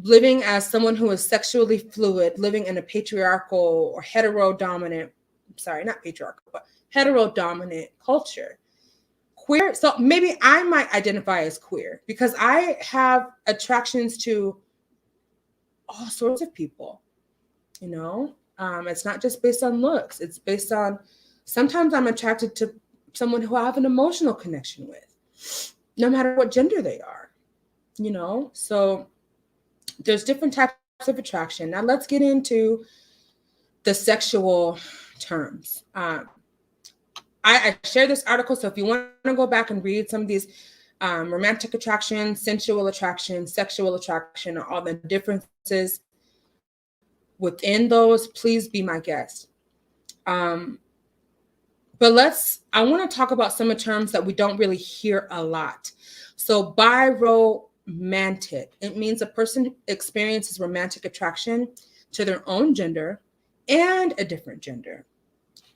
living as someone who is sexually fluid, living in a patriarchal or heterodominant, sorry, not patriarchal, but heterodominant culture. Queer, so maybe I might identify as queer because I have attractions to all sorts of people, you know? It's not just based on looks, it's based on, sometimes I'm attracted to someone who I have an emotional connection with, no matter what gender they are, you know? So there's different types of attraction. Now let's get into the sexual terms. I shared this article, so if you want to go back and read some of these romantic attraction, sensual attraction, sexual attraction, all the differences within those, please be my guest. But I want to talk about some of the terms that we don't really hear a lot. So biromantic, it means a person experiences romantic attraction to their own gender and a different gender.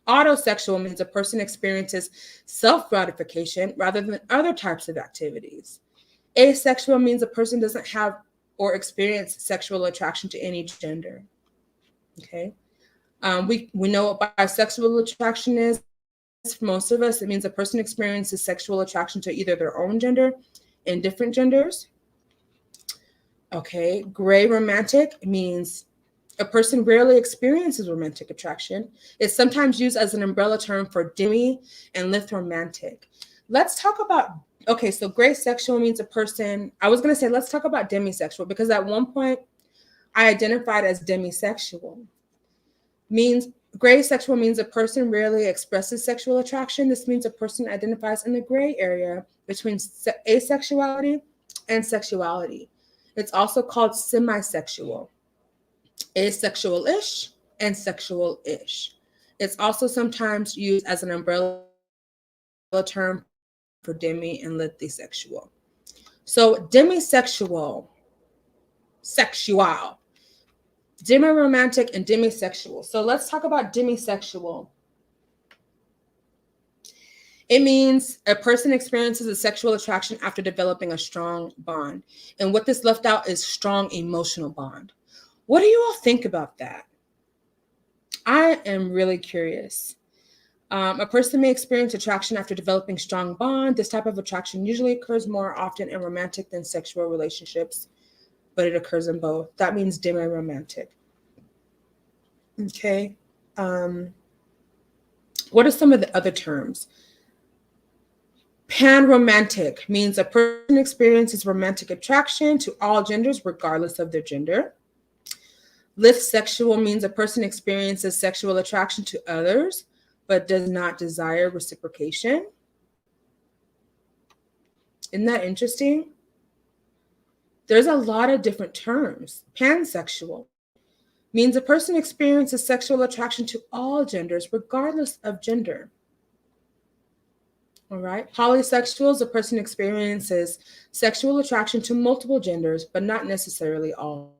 Autosexual means a person experiences self-gratification rather than other types of activities. Asexual means a person doesn't have or experience sexual attraction to any gender. Okay. We know what bisexual attraction is. For most of us, it means a person experiences sexual attraction to either their own gender and different genders. Okay. Gray romantic means a person rarely experiences romantic attraction. It's sometimes used as an umbrella term for demi and lithromantic. Let's talk about, okay, so gray sexual means a person, I was going to say, let's talk about demisexual because at one point I identified as demisexual. Gray sexual means a person rarely expresses sexual attraction. This means a person identifies in the gray area between asexuality and sexuality. It's also called semisexual. Asexual-ish and sexual-ish. It's also sometimes used as an umbrella term for demi and lithisexual. So demisexual, sexual, demi-romantic, and demisexual. So let's talk about demisexual. It means a person experiences a sexual attraction after developing a strong bond. And what this left out is strong emotional bond. What do you all think about that? I am really curious. A person may experience attraction after developing strong bond. This type of attraction usually occurs more often in romantic than sexual relationships, but it occurs in both. That means demi-romantic. Okay. What are some of the other terms? Panromantic means a person experiences romantic attraction to all genders regardless of their gender. Lithsexual means a person experiences sexual attraction to others but does not desire reciprocation. Isn't that interesting? There's a lot of different terms. Pansexual means a person experiences sexual attraction to all genders regardless of gender. All right. Polysexual is a person experiences sexual attraction to multiple genders, but not necessarily all.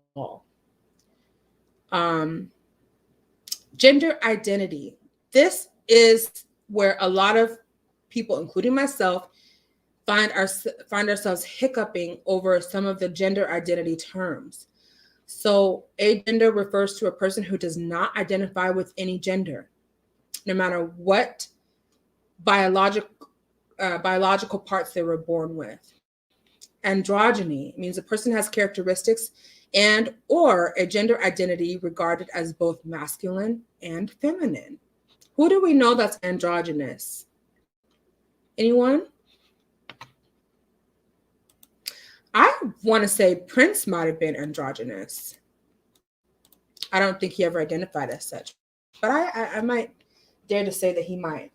Gender identity. This is where a lot of people, including myself, find ourselves hiccuping over some of the gender identity terms. So agender refers to a person who does not identify with any gender, no matter what biological parts they were born with. Androgyny means a person has characteristics and or a gender identity regarded as both masculine and feminine. Who do we know that's androgynous? Anyone? I want to say Prince might have been androgynous. I don't think he ever identified as such, but I might dare to say that he might.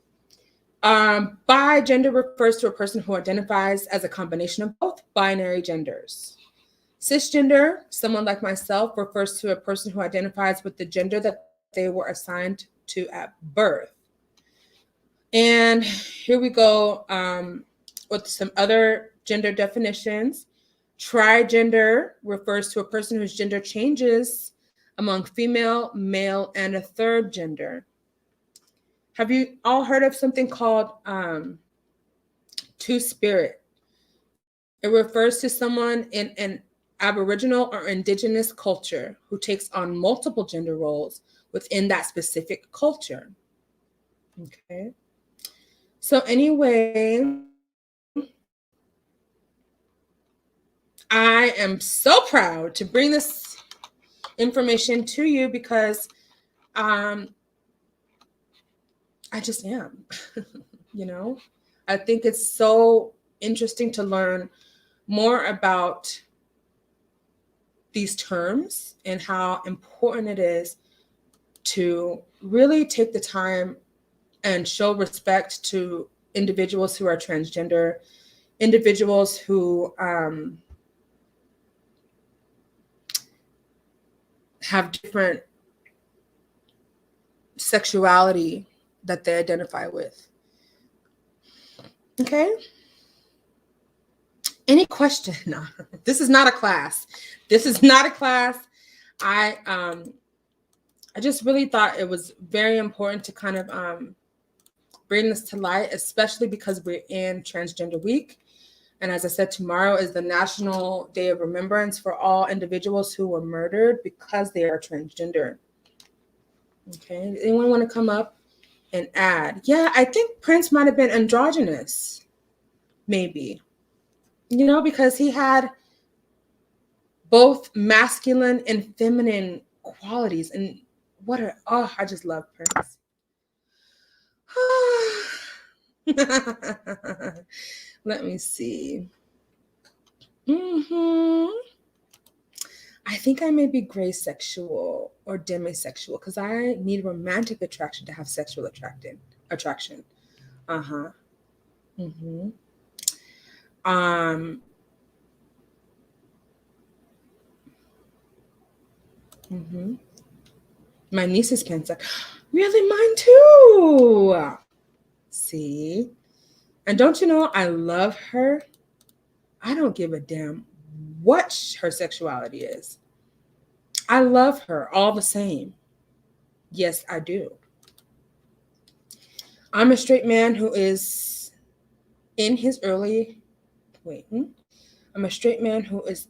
Bigender refers to a person who identifies as a combination of both binary genders. Cisgender, someone like myself, refers to a person who identifies with the gender that they were assigned to at birth. And here we go with some other gender definitions. Trigender refers to a person whose gender changes among female, male, and a third gender. Have you all heard of something called two-spirit? It refers to someone in Aboriginal or Indigenous culture who takes on multiple gender roles within that specific culture. Okay. So, anyway, I am so proud to bring this information to you because I just am. You know, I think it's so interesting to learn more about these terms and how important it is to really take the time and show respect to individuals who are transgender, individuals who have different sexuality that they identify with. Okay? Any question? No, this is not a class. This is not a class. I just really thought it was very important to kind of bring this to light, especially because we're in Transgender Week. And as I said, tomorrow is the National Day of Remembrance for all individuals who were murdered because they are transgender. Okay, anyone want to come up and add? Yeah, I think Prince might have been androgynous, maybe. You know, because he had both masculine and feminine qualities. And I just love Prince. Let me see. I think I may be gray sexual or demisexual because I need romantic attraction to have sexual attraction. My niece is Cancer. Really, mine too. See? And don't you know, I love her. I don't give a damn what her sexuality is. I love her all the same. Yes, I do. I'm a straight man who is in his early I'm a straight man who is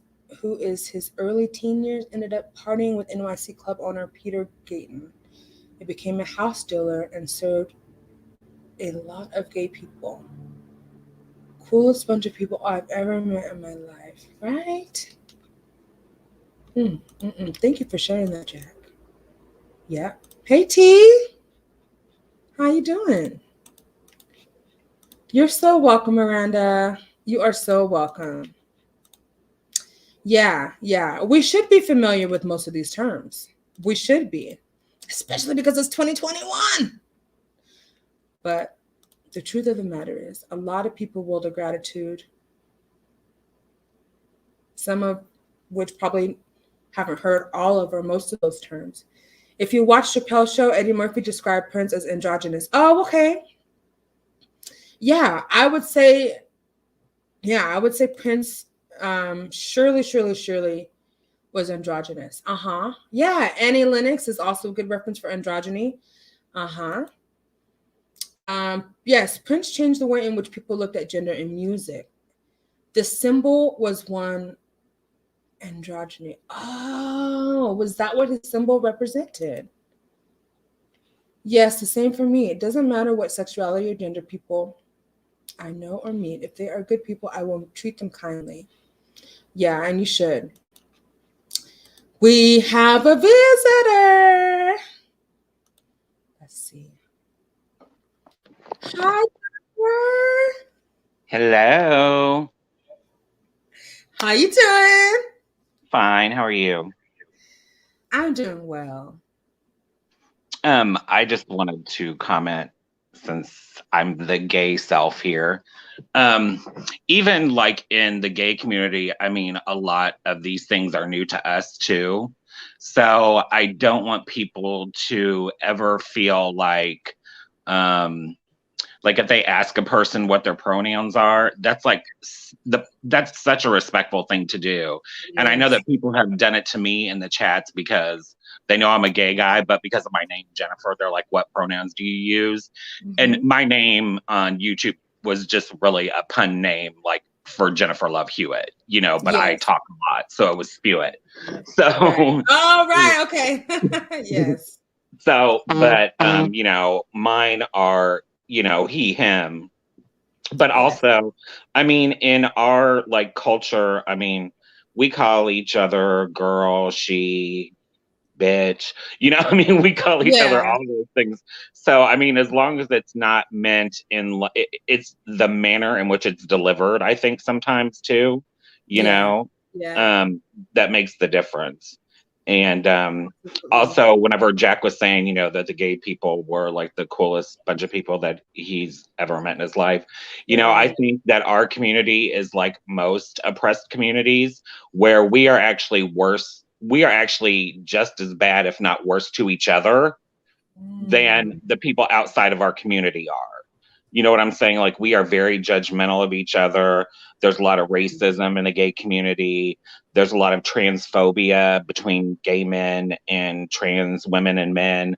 his early teen years, ended up partying with NYC club owner Peter Gayton. He became a house dealer and served a lot of gay people. Coolest bunch of people I've ever met in my life, right? Thank you for sharing that, Jack. Yeah. Hey, T. How you doing? You're so welcome, Miranda. You are so welcome. Yeah. We should be familiar with most of these terms. We should be, especially because it's 2021. But the truth of the matter is, a lot of people will do gratitude, some of which probably haven't heard all of or most of those terms. If you watch Chappelle's show, Eddie Murphy described Prince as androgynous. Oh, okay. Yeah, I would say Prince surely was androgynous. Yeah, Annie Lennox is also a good reference for androgyny. Yes, Prince changed the way in which people looked at gender in music. The symbol was one androgyny. Oh, was that what his symbol represented? Yes, the same for me. It doesn't matter what sexuality or gender people I know or meet. If they are good people, I will treat them kindly. Yeah, and you should. We have a visitor. Let's see. Hi, Tdor. Hello. How you doing? Fine. How are you? I'm doing well. I just wanted to comment since I'm the gay self here. Even like in the gay community, I mean, a lot of these things are new to us too. So I don't want people to ever feel like if they ask a person what their pronouns are, that's that's such a respectful thing to do. Yes. And I know that people have done it to me in the chats because they know I'm a gay guy, but because of my name, Jennifer, they're like, what pronouns do you use? And my name on YouTube was just really a pun name, like for Jennifer Love Hewitt, you know, but I Yes. talk a lot, so it was Spew It. So, right. Oh, right. Okay. yes. so, but, you know, mine are, you know, he, him, but Yes. also, I mean, in our like culture, I mean, we call each other girl, she, bitch, you know, I mean, we call each other Yeah. all those things. So, I mean, as long as it's not meant in, it's the manner in which it's delivered, I think sometimes too, you Yeah. know, Yeah. that makes the difference. And Absolutely. also, whenever Jack was saying, you know, that the gay people were like the coolest bunch of people that he's ever met in his life, you know, I Right. think that our community is like most oppressed communities where we are actually worse. We are actually just as bad, if not worse, to each other than Mm. the people outside of our community are. You know what I'm saying? Like, we are very judgmental of each other. There's a lot of racism in the gay community. There's a lot of transphobia between gay men and trans women and men.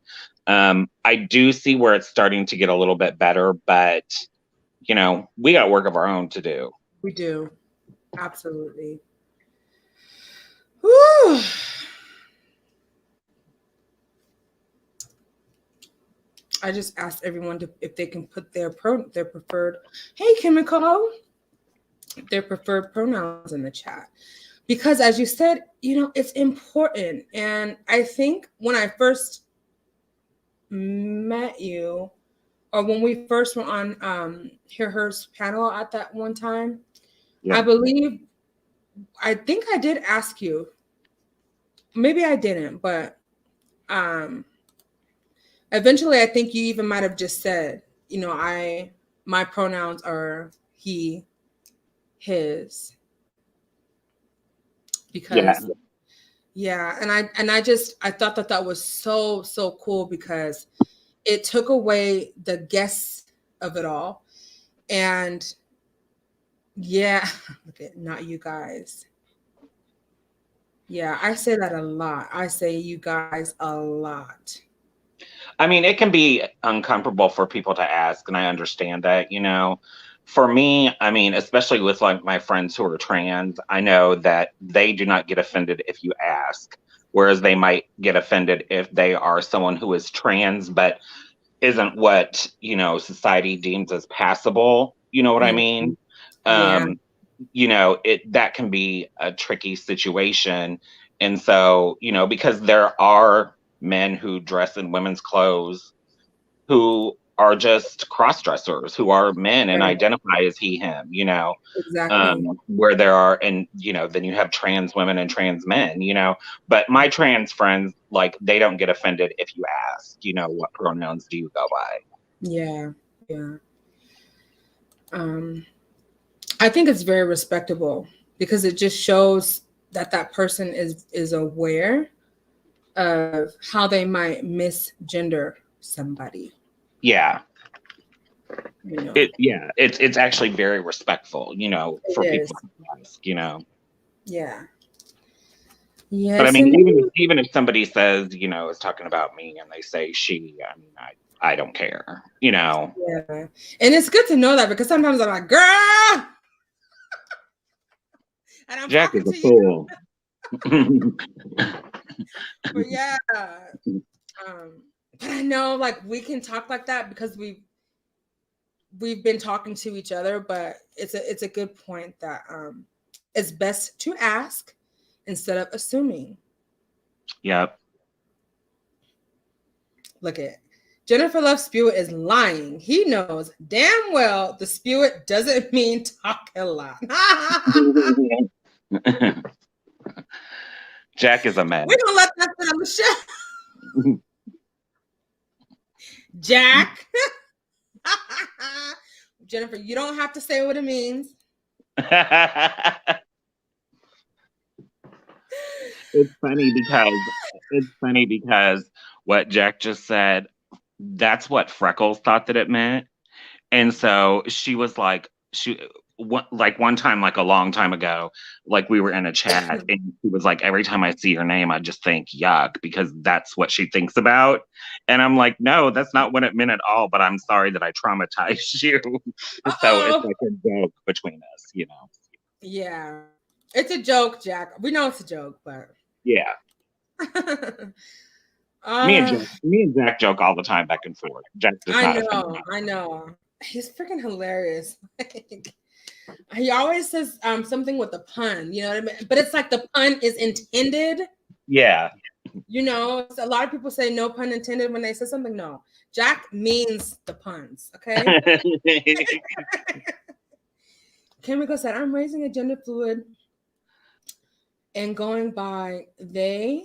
I do see where it's starting to get a little bit better, but, you know, we got work of our own to do. We do. Absolutely. Whew. I just asked everyone if they can put their preferred, hey Chemical, their preferred pronouns in the chat. Because as you said, you know, it's important. And I think when I first met you, or when we first were on Hear Her's panel at that one time, Yeah. I think I did ask you, maybe I didn't, but um eventually I think you even might have just said, you know, my pronouns are he, his, Yeah. because yeah, and I thought that was so cool because it took away the guess of it all. And yeah, look at not you guys. Yeah, I say that a lot. I say you guys a lot. I mean, it can be uncomfortable for people to ask, and I understand that, you know. For me, I mean, especially with like my friends who are trans, I know that they do not get offended if you ask, whereas they might get offended if they are someone who is trans but isn't what, you know, society deems as passable. You know what I Mhm. mean? Yeah, Um, you know, it that can be a tricky situation. And so, you know, because there are men who dress in women's clothes who are just cross dressers, who are men and right. identify as he, him, you know, Exactly. where there are, and, you know, then you have trans women and trans men, you know, but my trans friends, like, they don't get offended if you ask, you know, what pronouns do you go by? Yeah. Yeah. Um, I think it's very respectable because it just shows that that person is aware of how they might misgender somebody. Yeah. You know, It's actually very respectful, you know, it for is. people to ask, you know. Yeah. But I Yes, mean, and even if somebody says, you know, is talking about me and they say she, I mean, I don't care, you know. yeah, and it's good to know that because sometimes I'm like, girl, and I'm Jack talking is a to you, fool. but yeah. But I know, like, we can talk like that because we've been talking to each other. But it's a good point that it's best to ask instead of assuming. Yep. Look at Jennifer Love Spewitt is lying. He knows damn well the Spewitt doesn't mean talk a lot. Jack is a mess. We're gonna let that sit on the show. Jack. Jennifer, you don't have to say what it means. It's funny because what Jack just said, that's what Freckles thought that it meant. And so she was like, like one time, like a long time ago, like we were in a chat, and she was like, every time I see your name, I just think yuck because that's what she thinks about. And I'm like, no, that's not what it meant at all. But I'm sorry that I traumatized you. So it's Oh, like a joke between us, you know. Yeah. It's a joke, Jack. We know it's a joke, but Yeah. uh Me and Jack joke all the time back and forth. Jack does I not offend know, me. I know. He's freaking hilarious. Like, he always says something with a pun, you know what I mean? But it's like the pun is intended. Yeah. You know, a lot of people say no pun intended when they say something. No, Jack means the puns. Okay. Chemical said, "I'm raising a gender fluid and going by they.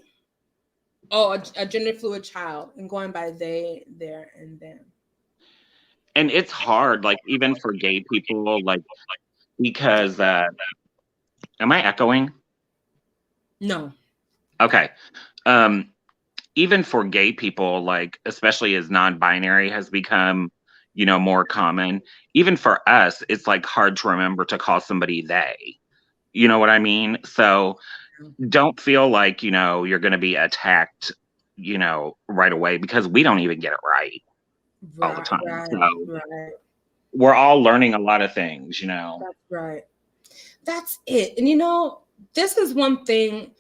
Oh, a gender fluid child and going by they, there, and them." And it's hard, like even for gay people, like because am I echoing? No. Okay. Um, even for gay people, like especially as non-binary has become, more common, even for us, it's like hard to remember to call somebody they. You know what I mean? So don't feel like, you're going to be attacked, right away because we don't even get it right all the Right, time. right, So right. we're all learning a lot of things. That's right. That's it. And you know, this is one thing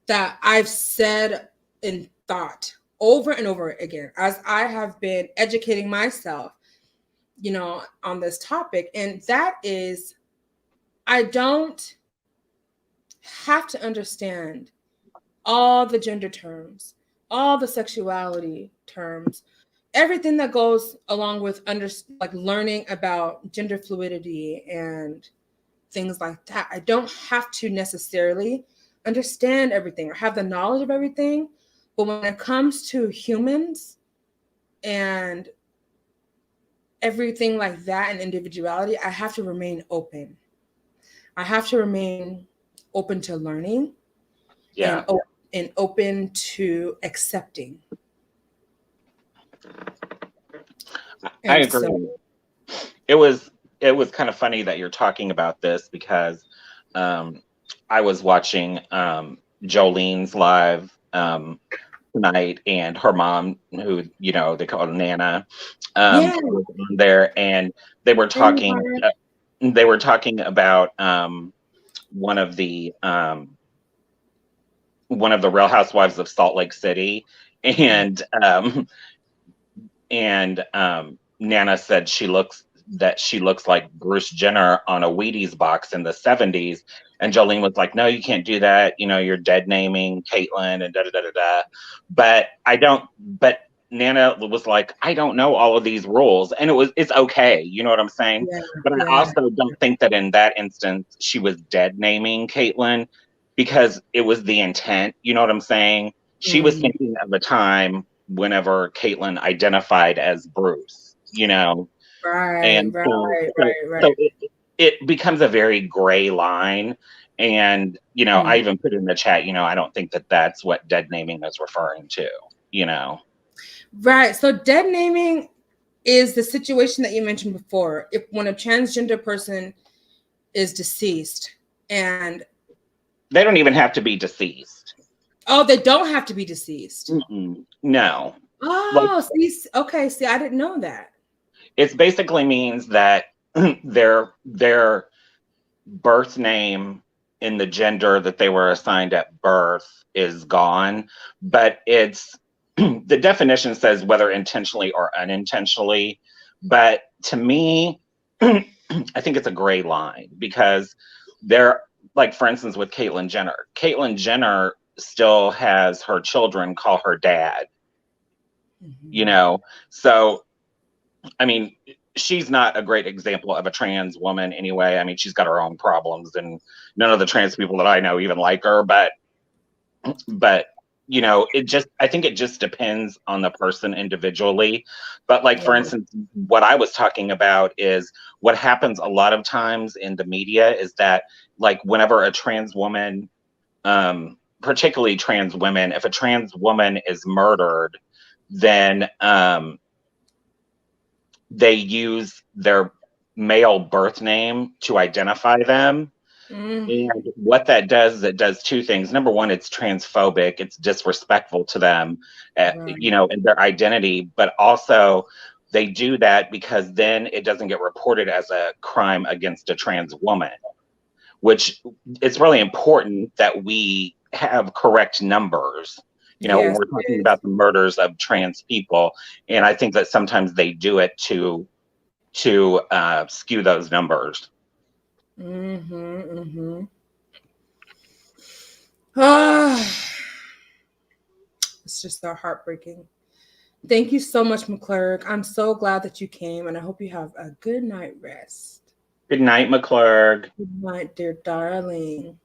that I've said and thought over and over again as I have been educating myself, you know, on this topic. And that is, I don't have to understand all the gender terms, all the sexuality terms, everything that goes along with like learning about gender fluidity and things like that. I don't have to necessarily understand everything or have the knowledge of everything. But when it comes to humans and everything like that and individuality, I have to remain open. I have to remain open to learning and Yeah, and open to accepting. I And so, agree. It was kind of funny that you're talking about this because um, I was watching Jolene's live tonight, and her mom, who they call her Nana, yeah, was on there, and they were hey, talking. Mark. They were talking about one of the um, one of the Real Housewives of Salt Lake City, and Nana said she looks like Bruce Jenner on a Wheaties box in the 70s. And Jolene was like, no, you can't do that. You're dead naming Caitlyn and da da da da da. But Nana was like, I don't know all of these rules. And it's okay. You know what I'm saying? Yeah, But I yeah. also don't think that in that instance she was dead naming Caitlyn because it was the intent. You know what I'm saying? She was Mm, thinking of a time whenever Caitlyn identified as Bruce. right, And right, so so right, right. so it becomes a very gray line. And I Mm. even put in the chat, I don't think that that's what dead naming is referring to. you know Right. So dead naming is the situation that you mentioned before. If when a transgender person is deceased and they don't even have to be deceased. oh, they don't have to be deceased. No, like Oh, see, okay, see, I didn't know that. it basically means that their birth name in the gender that they were assigned at birth is gone, but it's the definition says whether intentionally or unintentionally. But to me, I think it's a gray line because they're like, for instance, with Caitlyn Jenner still has her children call her dad, you Mhm. know? So I mean, she's not a great example of a trans woman anyway. I mean, she's got her own problems, and none of the trans people that I know even like her. But I think it just depends on the person individually. But like for Right. instance, what I was talking about is what happens a lot of times in the media is that like whenever a trans woman, particularly trans women, if a trans woman is murdered, then they use their male birth name to identify them. Mm, And what that does is it does two things. Number one, it's transphobic, it's disrespectful to them, right. and their identity. But also, they do that because then it doesn't get reported as a crime against a trans woman. which it's really important that we have correct numbers. You know, when Yes, we're talking about the murders of trans people, and I think that sometimes they do it to skew those numbers. Ah, it's just so heartbreaking. Thank you so much, McClurg. I'm so glad that you came, and I hope you have a good night rest. Good night, McClurg. Good night, dear darling.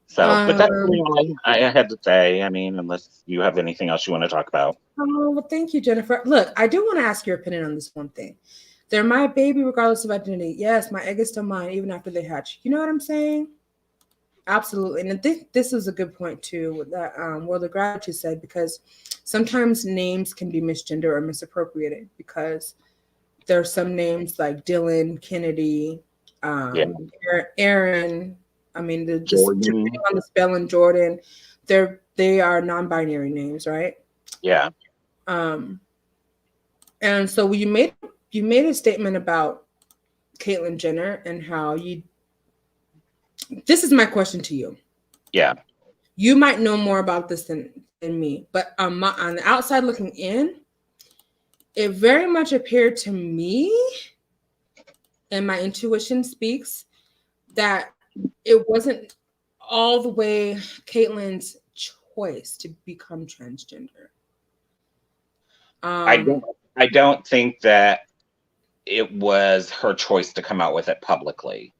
So, but that's Um, really all I had to say. I mean, unless you have anything else you want to talk about. oh, well, thank you, Jennifer. Look, I do want to ask your opinion on this one thing. They're my baby, regardless of identity. Yes, my egg is still mine, even after they hatch. You know what I'm saying? Absolutely. And this is a good point, too, that World of Gratitude said, because sometimes names can be misgendered or misappropriated because there are some names like Dylan, Kennedy, Yeah, Aaron. I mean, depending Jordan. on the spelling, Jordan, they are non-binary names, right? Yeah, Um, and so you made a statement about Caitlyn Jenner and how you. This is my question to you. yeah. You might know more about this than me, but on the outside looking in, it very much appeared to me, and my intuition speaks, that it wasn't all the way Caitlyn's choice to become transgender. I Um, don't. I don't think that it was her choice to come out with it publicly.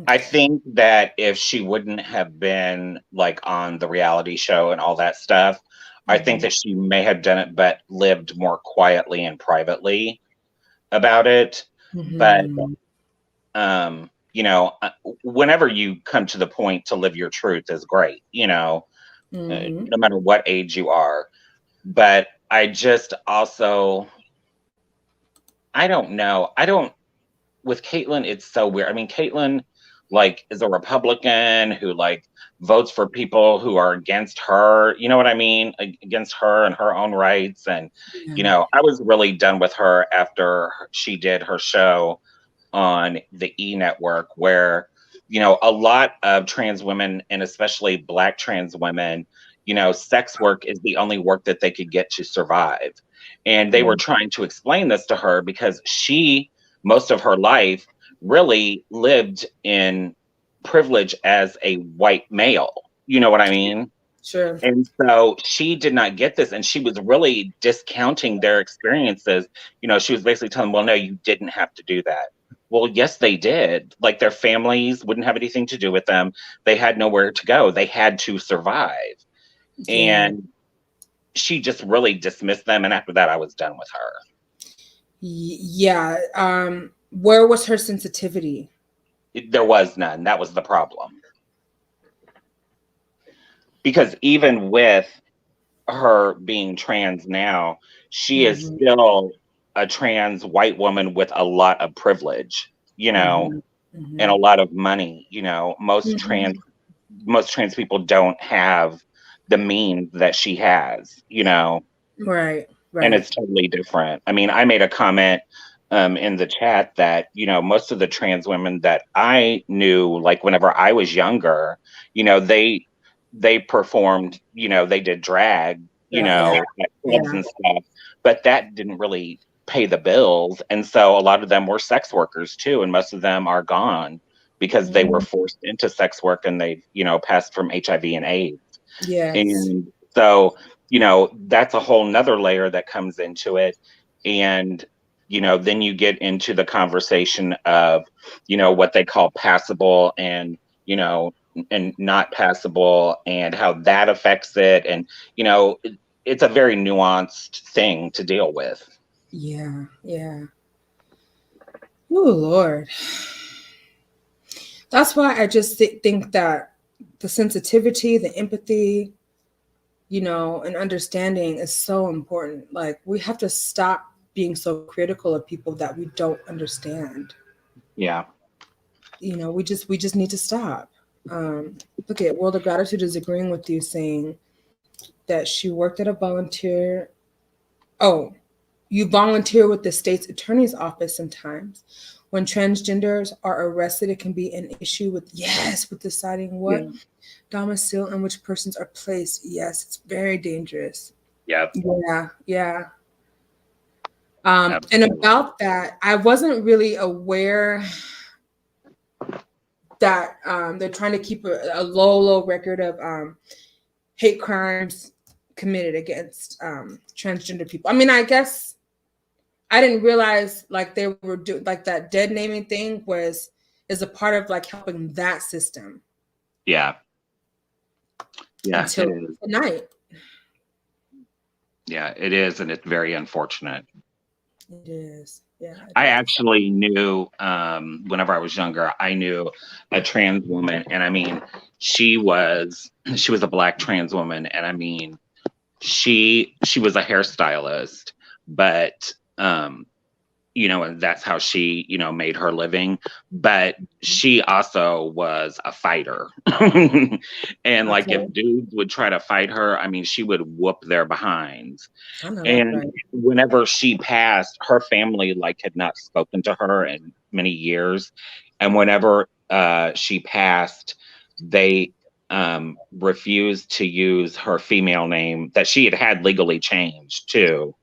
I okay. think that if she wouldn't have been like on the reality show and all that stuff, I think Mhm. that she may have done it, but lived more quietly and privately about it. But Mhm. you know, whenever you come to the point to live your truth is great. You know, Mhm. no matter what age you are. But I just also, I don't know. I don't with Caitlyn, it's so weird. I mean, Caitlyn like is a Republican who like votes for people who are against her. You know what I mean? Against her and her own rights. And you Yeah. know, I was really done with her after she did her show on the E network, where you know a lot of trans women and especially Black trans women, you know, sex work is the only work that they could get to survive. And they were Yeah. trying to explain this to her because she most of her life really lived in privilege as a white male. You know what I mean? Sure. And so she did not get this, and she was really discounting their experiences. You know, she was basically telling them, well, no, you didn't have to do that. Well, yes, they did. Like their families wouldn't have anything to do with them. They had nowhere to go. They had to survive. Yeah. And she just really dismissed them. And after that, I was done with her. Yeah. Where was her sensitivity? There was none. That was the problem. Because even with her being trans now, she is Mhm. still a trans white woman with a lot of privilege, you know, Mhm. and a Mhm. lot of money. You know, Mhm. most trans people don't have the means that she has, you know, Right. and Right. it's totally different. I mean, I made a comment in the chat that, you know, most of the trans women that I knew, like whenever I was younger, you know, they performed, you know, they did drag, you Yeah. Yeah. know, at clubs Yeah. and stuff, but that didn't really pay the bills. And so a lot of them were sex workers too, and most of them are gone because they were Mhm. forced into sex work and they, you know, passed from HIV and AIDS. Yes. And so, you know, that's a whole nother layer that comes into it. And, you know, then you get into the conversation of, you know, what they call passable and, you know, and not passable and how that affects it. And, you know, it's a very nuanced thing to deal with. Yeah. Yeah. Oh Lord. That's why I just think that the sensitivity, the empathy, and understanding is so important. Like we have to stop being so critical of people that we don't understand. Yeah. We just need to stop. Look at World of Gratitude is agreeing with you, saying that she worked at a volunteer. Oh, You volunteer with the state's attorney's office sometimes. When transgenders are arrested, it can be an issue with, yes, with deciding what Yeah. domicile in which persons are placed. Yes, it's very dangerous. Yeah. Yeah, yeah. And Absolutely. about that, I wasn't really aware that they're trying to keep a low record of hate crimes committed against transgender people. I mean, I guess I didn't realize like they were doing like that dead naming thing was is a part of like helping that system Yeah. Yeah, it until is. tonight. Yeah, it is, and it's very unfortunate. It is. Yeah, I it is. actually knew, whenever I was younger, I knew a trans woman, and I mean, she was a Black trans woman, and I mean, she was a hairstylist, but and that's how she, made her living. But she also was a fighter. And like Okay. if dudes would try to fight her, I mean, she would whoop their behinds. I know that's And right. whenever she passed, her family like had not spoken to her in many years. And whenever she passed, they refused to use her female name that she had legally changed too,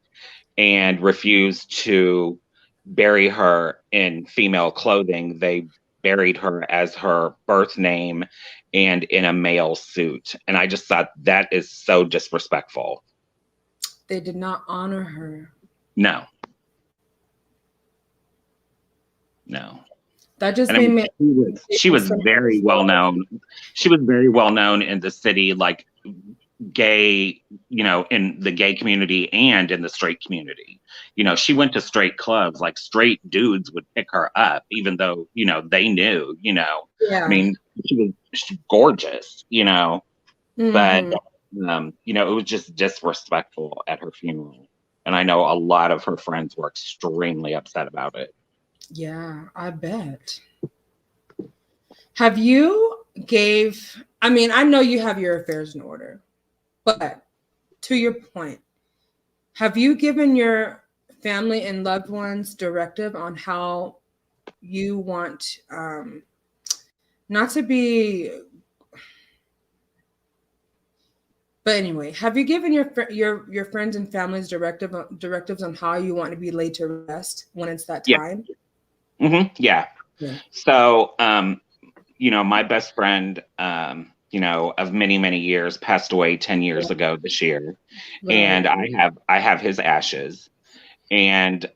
and refused to bury her in female clothing. They buried her as her birth name and in a male suit. And I just thought that is so disrespectful. They did not honor her. No, no. That just And I made mean, me she was so very well known. She was very well known in the city, like gay, in the gay community and in the straight community. She went to straight clubs, like straight dudes would pick her up, even though, they knew, I yeah. mean, she gorgeous, but, Hmm. it was just disrespectful at her funeral. And I know a lot of her friends were extremely upset about it. Yeah, I bet. Have you gave I mean, I know you have your affairs in order, but to your point, have you given your family and loved ones directive on how you want not to be but anyway, have you given your friends and families directives on how you want to be laid to rest when it's that Yeah. time? Yeah. Yeah. So, my best friend, of many, many years passed away 10 years ago this year. Right. And I have his ashes. And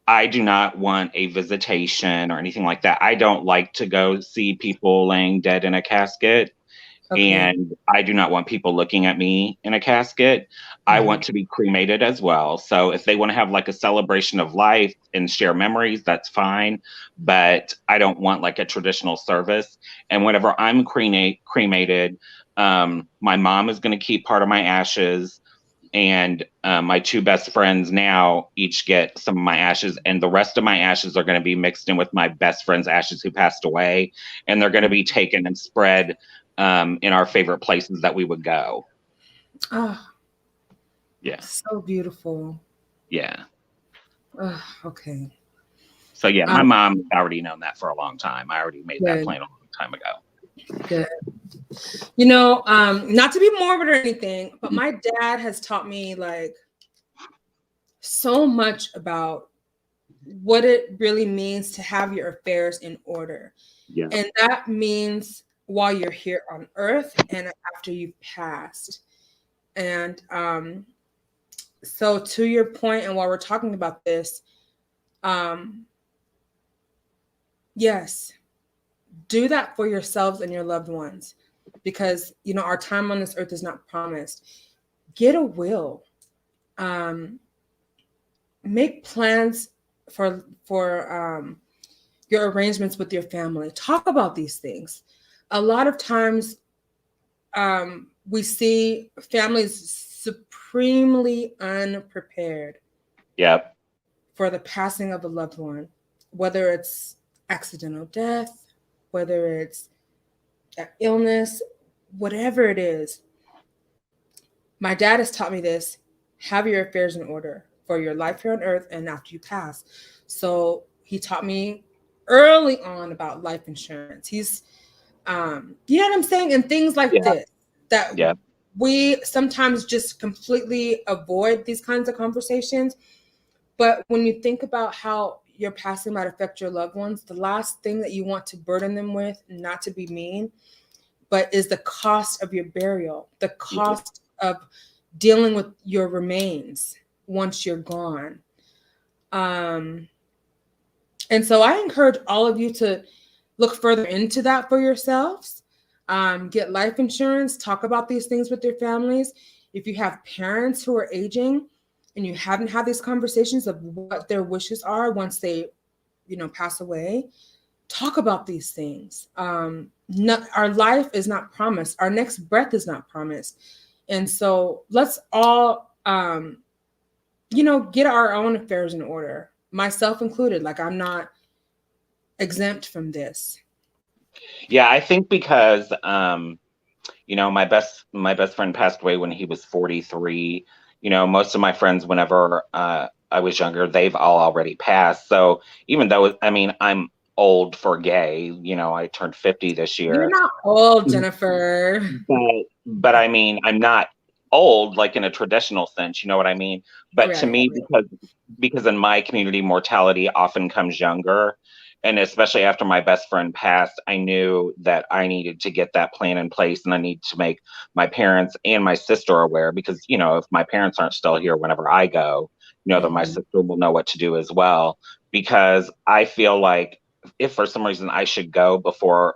I do not want a visitation or anything like that. I don't like to go see people laying dead in a casket. Okay. And I do not want people looking at me in a casket. I Mhm. want to be cremated as well. So if they want to have like a celebration of life and share memories, that's fine. But I don't want like a traditional service. And whenever I'm cremated, my mom is going to keep part of my ashes. And my two best friends now each get some of my ashes, and the rest of my ashes are going to be mixed in with my best friend's ashes who passed away, and they're going to be taken and spread in our favorite places that we would go. Oh, Yeah, so beautiful. yeah. Oh, okay. So yeah, my Um, mom had already known that for a long time. I already made that good, plan a long time ago. good. Not to be morbid or anything, but my dad has taught me like so much about what it really means to have your affairs in order. Yeah, And that means while you're here on earth and after you've passed. And so to your point, and while we're talking about this, um, yes, do that for yourselves and your loved ones because our time on this earth is not promised. Get a will. Um, make plans for your arrangements with your family. Talk about these things. A lot of times we see families supremely unprepared yeah, for the passing of a loved one, whether it's accidental death, whether it's illness, whatever it is. My dad has taught me this: have your affairs in order. for your life here on earth and after you pass. So he taught me early on about life insurance. He's you know what I'm saying? And things like Yeah. this that Yeah. we sometimes just completely avoid these kinds of conversations. But when you think about how your passing might affect your loved ones, the last thing that you want to burden them with, not to be mean, but is the cost of your burial, the Yeah. cost of dealing with your remains once you're gone. Um, and so I encourage all of you to look further into that for yourselves. Get life insurance, talk about these things with your families. If you have parents who are aging and you haven't had these conversations of what their wishes are once they, pass away, talk about these things. Our life is not promised. Our next breath is not promised. And so let's all, get our own affairs in order, myself included. Like, I'm not exempt from this. Yeah, I think because my best friend passed away when he was 43. Most of my friends, whenever I was younger, they've all already passed. So even though, I mean, I'm old for gay, I turned 50 this You're year. not old, Jennifer. But I mean, I'm not old like in a traditional sense, you know what I mean? But to Right. me, because in my community, mortality often comes younger. And especially after my best friend passed, I knew that I needed to get that plan in place, and I need to make my parents and my sister aware, because, if my parents aren't still here whenever I go, that my Mm-hmm. sister will know what to do as well. Because I feel like if for some reason I should go before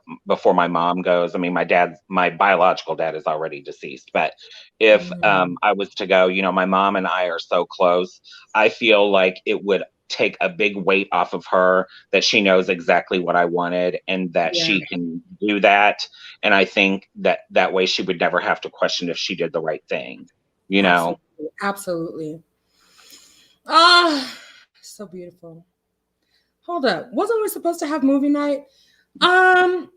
my mom goes, I mean, my biological dad is already deceased, but if Mm-hmm. I was to go, my mom and I are so close. I feel like it would take a big weight off of her, that she knows exactly what I wanted and that Yeah, she can do that. And I think that way she would never have to question if she did the right thing, you know? absolutely. Absolutely. Ah, so beautiful. Hold up. Wasn't we supposed to have movie night? Um,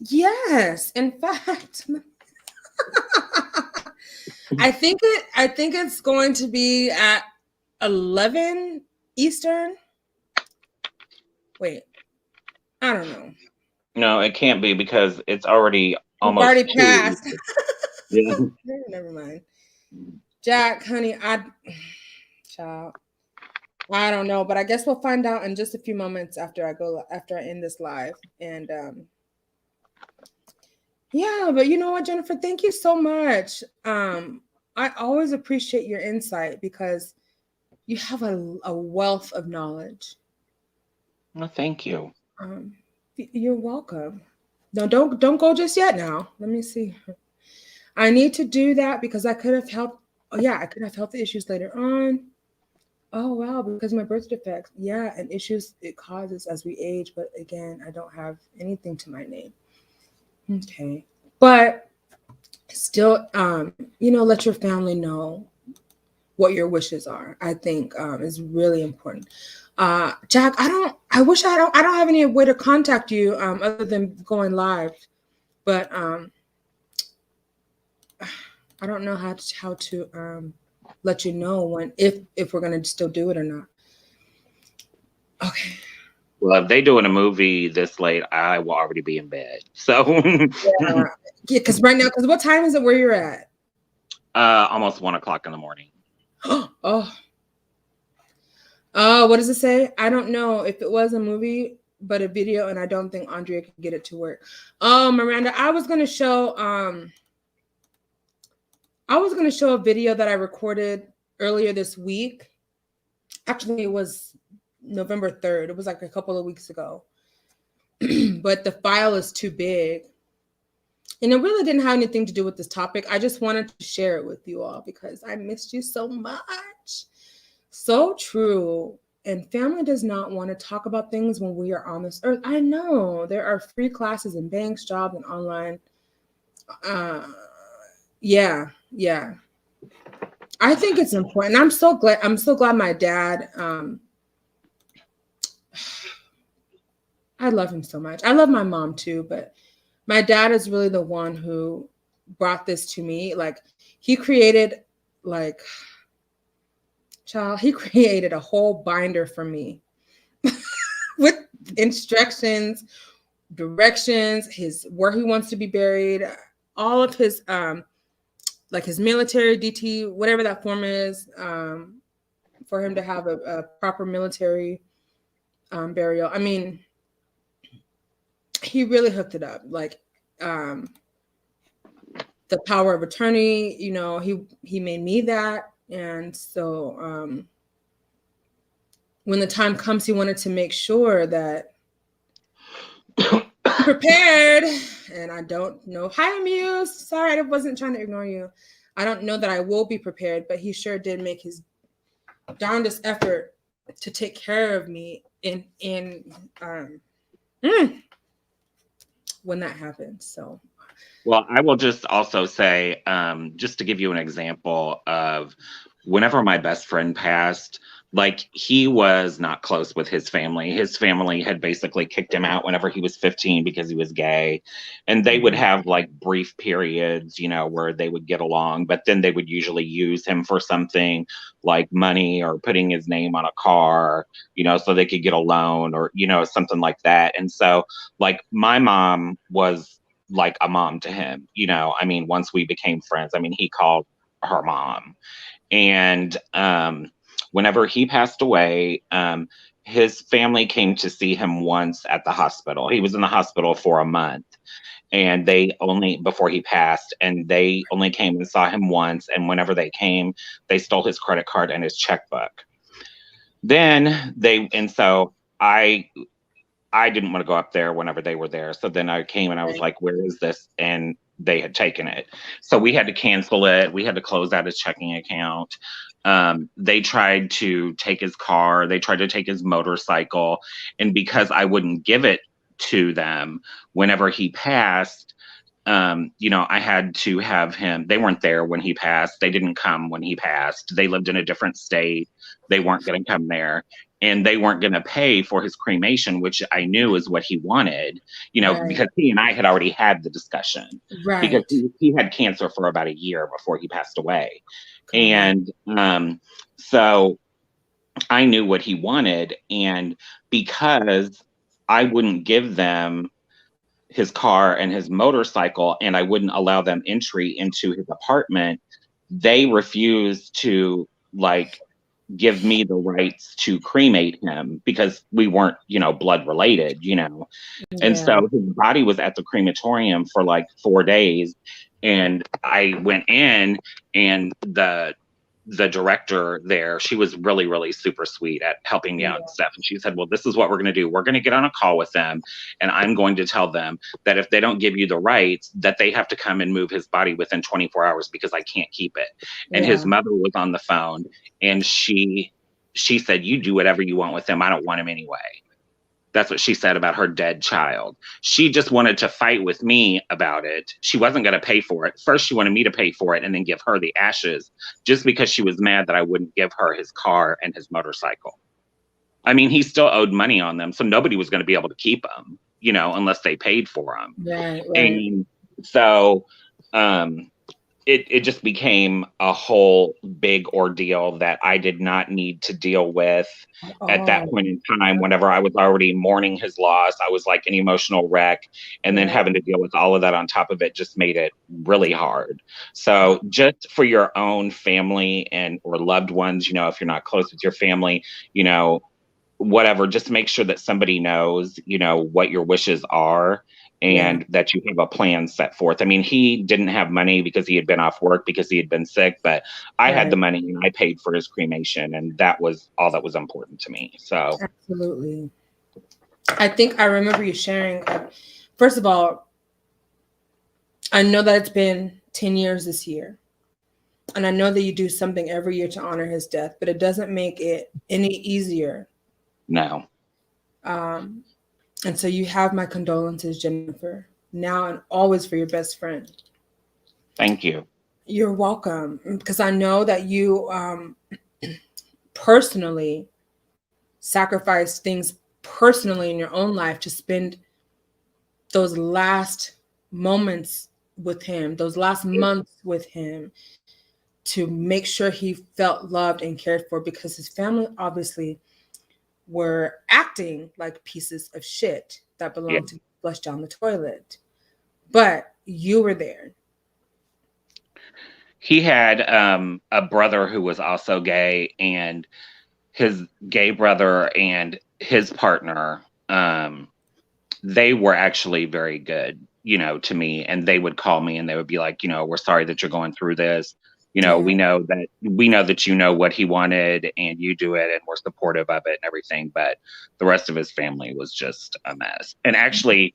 yes. In fact, I think it's going to be at 11 Eastern. Wait, I don't know. No, it can't be, because it's already We've already almost two. passed. Yeah. Never mind. Jack, honey, child. I don't know, but I guess we'll find out in just a few moments after I end this live. And yeah, but you know what, Jennifer, thank you so much. I always appreciate your insight because you have a wealth of knowledge. Well, thank you. Um, you're welcome. No, don't go just yet now. Let me see. I need to do that because I could have helped. Oh yeah, I could have health issues later on. Oh wow, because my birth defects. Yeah, and issues it causes as we age. But again, I don't have anything to my name. Okay. But still, let your family know what your wishes are. I think is really important. Jack, I don't have any way to contact you other than going live, but I don't know how to let you know when if we're gonna still do it or not. Okay. Well, if they doing a movie this late, I will already be in bed. So, Yeah. Yeah, because right now, because what time is it where you're at? almost 1 o'clock in the morning. Oh, oh, what does it say? I don't know if it was a movie, but a video, and I don't think Andrea can get it to work. Oh, Miranda, I was gonna show a video that I recorded earlier this week. Actually, it was November 3rd. It was like a couple of weeks ago. But the file is too big. And it really didn't have anything to do with this topic. I just wanted to share it with you all because I missed you so much. So true. And family does not want to talk about things when we are on this earth. I know there are free classes in banks, jobs, and online. Uh, yeah, yeah. I think it's important. I'm so glad. I'm so glad my dad. I love him so much. I love my mom too, but my dad is really the one who brought this to me. Like he created, like Child, he created a whole binder for me with instructions, directions, his where he wants to be buried, all of his like his military DT, whatever that form is, for him to have a proper military burial. I mean, he really hooked it up. Like the power of attorney, you know, he made me that. And so when the time comes, he wanted to make sure that I'm prepared. And I don't know. Hi, Muse. Sorry, I wasn't trying to ignore you. I don't know that I will be prepared, but he sure did make his darndest effort to take care of me when that happened. So, well, I will just also say, just to give you an example of whenever my best friend passed, like he was not close with his family. His family had basically kicked him out whenever he was 15 because he was gay. And they would have like brief periods, you know, where they would get along, but then they would usually use him for something like money or putting his name on a car, you know, so they could get a loan or, you know, something like that. And so, like, my mom was like a mom to him, you know. I mean, once we became friends, I mean, he called her mom. And whenever he passed away, his family came to see him once at the hospital. He was in the hospital for a month, and they only, before he passed, and they only came and saw him once. And whenever they came, they stole his credit card and his checkbook. And so I didn't want to go up there whenever they were there. So then I came and I was like, where is this? And they had taken it. So we had to cancel it. We had to close out his checking account. They tried to take his car. They tried to take his motorcycle. And because I wouldn't give it to them whenever he passed, you know, I had to have him. They weren't there when he passed. They didn't come when he passed. They lived in a different state. They weren't going to come there. And they weren't going to pay for his cremation, which I knew is what he wanted, you know, because he and I had already had the discussion. Because he had cancer for about a year before he passed away. And so I knew what he wanted. And because I wouldn't give them his car and his motorcycle, and I wouldn't allow them entry into his apartment, they refused to like give me the rights to cremate him because we weren't, you know, blood related, you know. And so his body was at the crematorium for like 4 days. And I went in, and the director there, she was really, really super sweet at helping me out and stuff. And she said, well, this is what we're going to do. We're going to get on a call with them. And I'm going to tell them that if they don't give you the rights, that they have to come and move his body within 24 hours because I can't keep it. And his mother was on the phone, and she said, you do whatever you want with him. I don't want him anyway. That's what she said about her dead child. She just wanted to fight with me about it. She wasn't going to pay for it. First, she wanted me to pay for it and then give her the ashes just because she was mad that I wouldn't give her his car and his motorcycle. I mean, he still owed money on them, so nobody was going to be able to keep them, you know, unless they paid for them. Right. And so it just became a whole big ordeal that I did not need to deal with at that point in time. Whenever I was already mourning his loss, I was like an emotional wreck. And then having to deal with all of that on top of it just made it really hard. So just for your own family and or loved ones, you know, if you're not close with your family, you know, whatever, just make sure that somebody knows, you know, what your wishes are. And that you have a plan set forth. I mean, he didn't have money because he had been off work because he had been sick, but I had the money and I paid for his cremation, and that was all that was important to me. So absolutely. I think I remember you sharing, first of all, I know that it's been 10 years this year. And I know that you do something every year to honor his death, but it doesn't make it any easier. No. And so you have my condolences, Jennifer, now and always for your best friend. Thank you. You're welcome. Because I know that you personally sacrificed things personally in your own life to spend those last moments with him, those last months with him. to make sure he felt loved and cared for, because his family obviously were acting like pieces of shit that Yeah. belonged to flush down the toilet. But you were there. He had a brother who was also gay, and his gay brother and his partner, they were actually very good, to me. And they would call me and they would be like, we're sorry that you're going through this. Yeah. We know that you know what he wanted and you do it, and we're supportive of it and everything. But the rest of his family was just a mess. And actually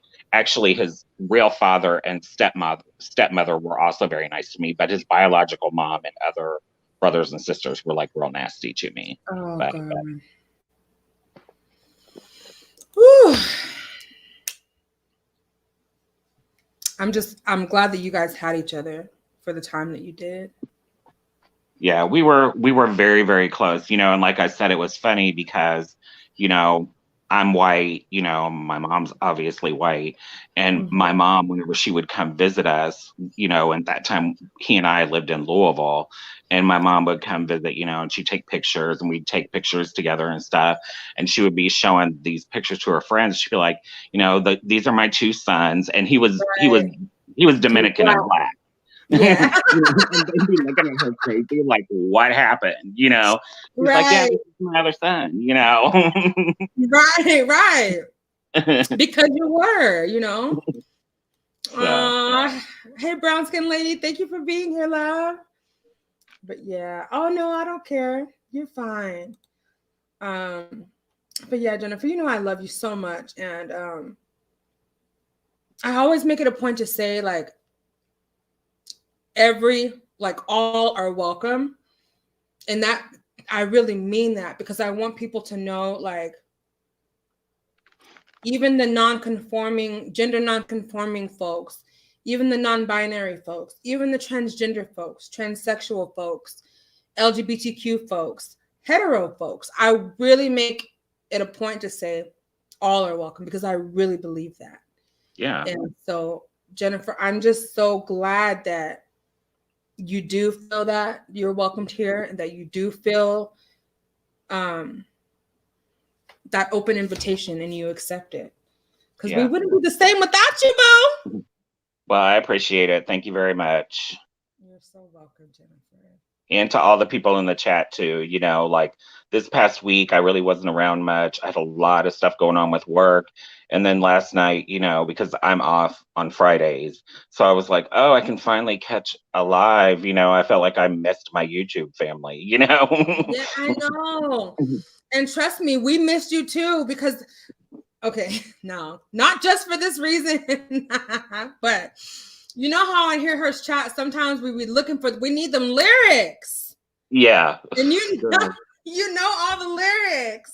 his real father and stepmother were also very nice to me, but his biological mom and other brothers and sisters were like real nasty to me. Oh, But God. Whew. I'm glad that you guys had each other for the time that you did. yeah, we were very, very close, and like I said, it was funny because, I'm white, my mom's obviously white, and Mm-hmm. my mom, whenever she would come visit us, and that time he and I lived in Louisville, and my mom would come visit, and she'd take pictures and we'd take pictures together and stuff, and she would be showing these pictures to her friends. She'd be like, these are my two sons, and Right. he was Dominican and black. Yeah. And they'd be looking at her crazy, like, what happened? She's like, yeah, Right. this is my other son, Right. Right. Because you were, So, Hey, brown skin lady, thank you for being here, love. But yeah, oh no, I don't care. You're fine. But yeah, Jennifer, I love you so much, and I always make it a point to say like all are welcome, and that I really mean that, because I want people to know, like, even the gender non-conforming folks, even the non-binary folks, even the transgender folks, transsexual folks, LGBTQ folks, hetero folks. I really make it a point to say all are welcome, because I really believe that. yeah. And so, Jennifer, I'm just so glad that you do feel that you're welcomed here, and that you do feel that open invitation and you accept it. Because we wouldn't be the same without you, boo. Well, I appreciate it. Thank you very much. You're so welcome, Jennifer. And to all the people in the chat too, like this past week, I really wasn't around much. I had a lot of stuff going on with work. And then last night, because I'm off on Fridays, so I was like, oh, I can finally catch a live. I felt like I missed my YouTube family, Yeah, I know. And trust me, we missed you too, because, okay, no, not just for this reason, but you know how I hear her chat, sometimes we need them lyrics. Yeah. And you know all the lyrics.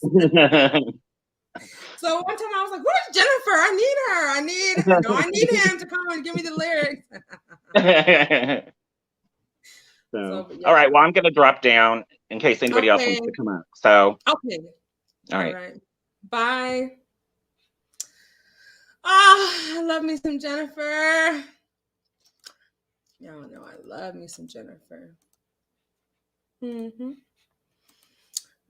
So one time I was like, where's Jennifer? I need him to come and give me the lyrics. So, yeah. All right, well, I'm going to drop down in case anybody else wants to come up. So, okay. All right. Bye. I love me some Jennifer. Y'all know I love me some Jennifer.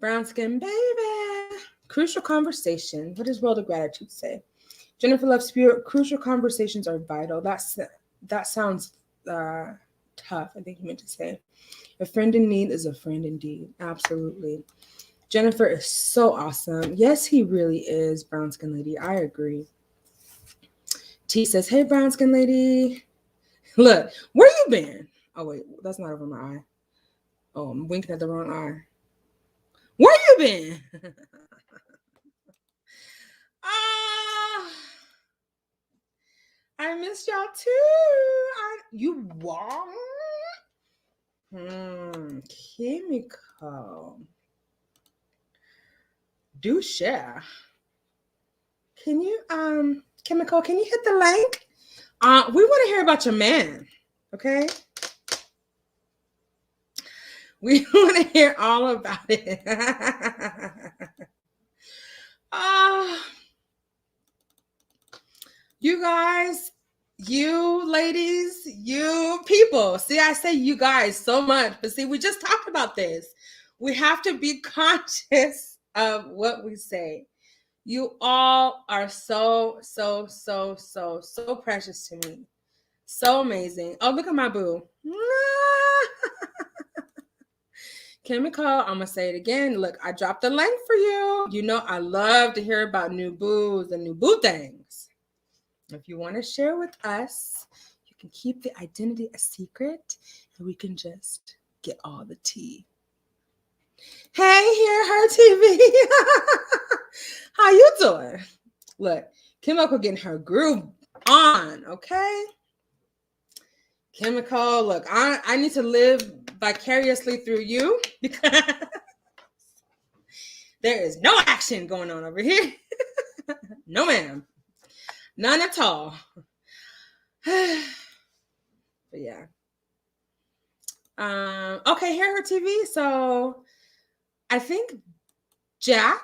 Brown skin baby. Crucial conversation. What does World of Gratitude say? Jennifer Love Spirit. Crucial conversations are vital. That sounds tough. I think you meant to say. A friend in need is a friend indeed. Absolutely. Jennifer is so awesome. Yes, he really is, brown skin lady. I agree. T says, hey, brown skin lady. Look, where you been? Oh, wait, that's not over my eye. Oh, I'm winking at the wrong eye. Where you been? I missed y'all too. You want? Chemical. Do share. Can you Chemical, can you hit the link? We want to hear about your man. Okay. We want to hear all about it. You guys, You ladies, you people. See, I say you guys so much, but see, we just talked about this. We have to be conscious of what we say. You all are so, so, so, so, so precious to me. So amazing. Oh, look at my boo. Chemical, I'm going to say it again. Look, I dropped the link for you. You know, I love to hear about new boos and new boo things. If you want to share with us, you can keep the identity a secret and we can just get all the tea. Hey, here, her TV. How you doing? Look, Chemical getting her groove on, okay? Chemical, look, I need to live vicariously through you because there is no action going on over here. No, ma'am. None at all. But yeah. Okay, here her TV. So I think Jack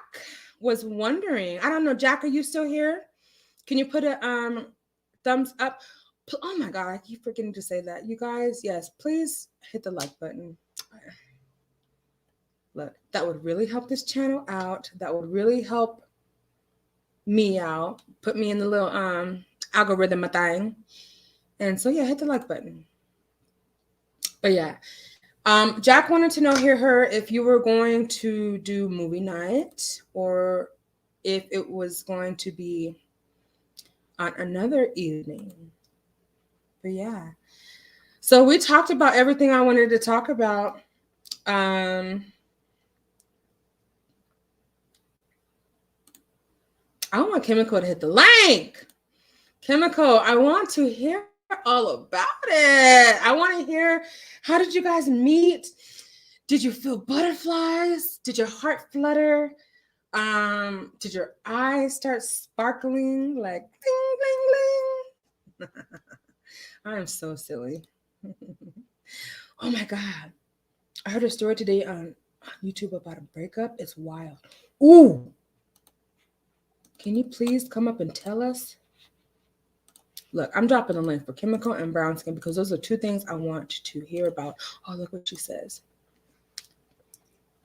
was wondering. I don't know, Jack, are you still here? Can you put a thumbs up? Oh my God, I keep forgetting to say that. You guys, yes, please hit the like button. Look, that would really help this channel out. That would really help me out. Put me in the little algorithm thing. And so yeah, hit the like button. But yeah. Jack wanted to know her if you were going to do movie night or if it was going to be on another evening. But yeah. So we talked about everything I wanted to talk about. I want Chemical to hit the link. Chemical, I want to hear all about it. I want to hear, how did you guys meet? Did you feel butterflies? Did your heart flutter? Did your eyes start sparkling like bling, bling, bling? I am so silly. Oh my God. I heard a story today on YouTube about a breakup. It's wild. Ooh. Can you please come up and tell us? Look, I'm dropping a link for Chemical and brown skin because those are two things I want to hear about. Oh, look what she says.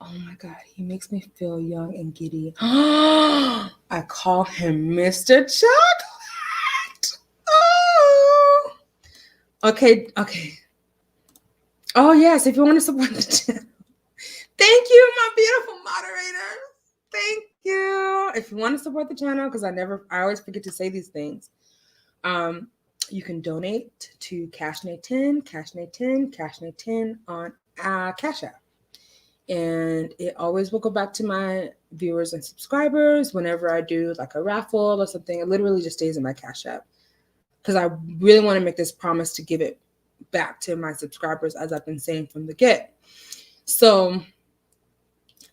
Oh my God, he makes me feel young and giddy. I call him Mr. Chocolate. Oh. Okay. Oh, yes, if you want to support the channel. Thank you, my beautiful moderator. Thank you. If you want to support the channel, because I always forget to say these things. You can donate to CashNate10 on Cash App. And it always will go back to my viewers and subscribers whenever I do like a raffle or something. It literally just stays in my Cash App because I really want to make this promise to give it back to my subscribers, as I've been saying from the get. So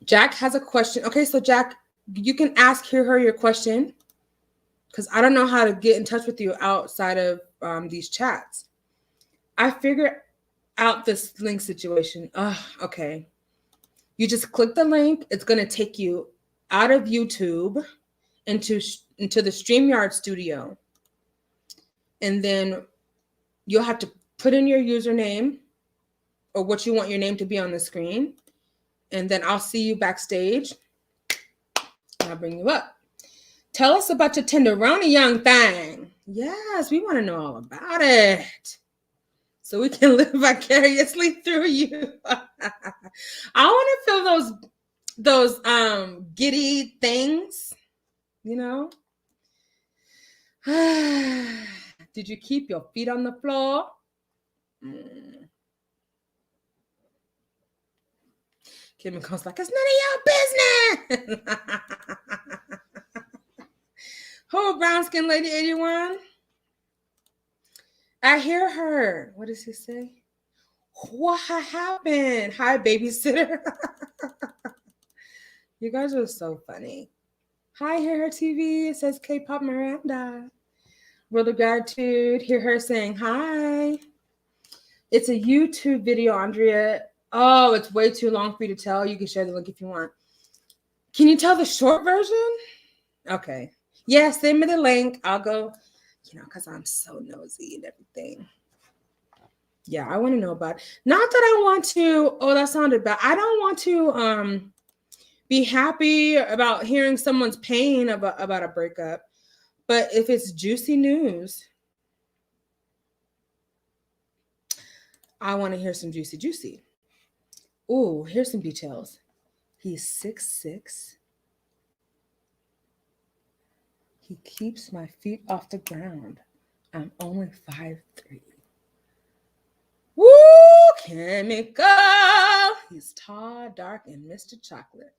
Jack has a question. Okay, so Jack, you can ask her your question because I don't know how to get in touch with you outside of these chats. I figured out this link situation. Okay. You just click the link. It's going to take you out of YouTube into the StreamYard studio. And then you'll have to put in your username or what you want your name to be on the screen. And then I'll see you backstage. And I'll bring you up. Tell us about your tenderoni young thing. Yes, we want to know all about it. So we can live vicariously through you. I want to feel those giddy things, you know. Did you keep your feet on the floor? Chemical's like, it's none of your business. Who, brown skin lady 81? I hear her. What does he say? What happened? Hi, babysitter. You guys are so funny. Hi, hear her TV. It says K-pop Miranda. World of Gratitude. Hear her saying hi. It's a YouTube video, Andrea. Oh, it's way too long for you to tell. You can share the link if you want. Can you tell the short version? Okay. Yeah, send me the link. I'll go because I'm so nosy and everything. Yeah, I want to know about it. Not that I want to, oh, that sounded bad. I don't want to be happy about hearing someone's pain about a breakup. But if it's juicy news, I want to hear some juicy. Ooh, here's some details. He's 6'6". He keeps my feet off the ground. I'm only 5'3". Woo, chemical. He's tall, dark, and Mr. Chocolate.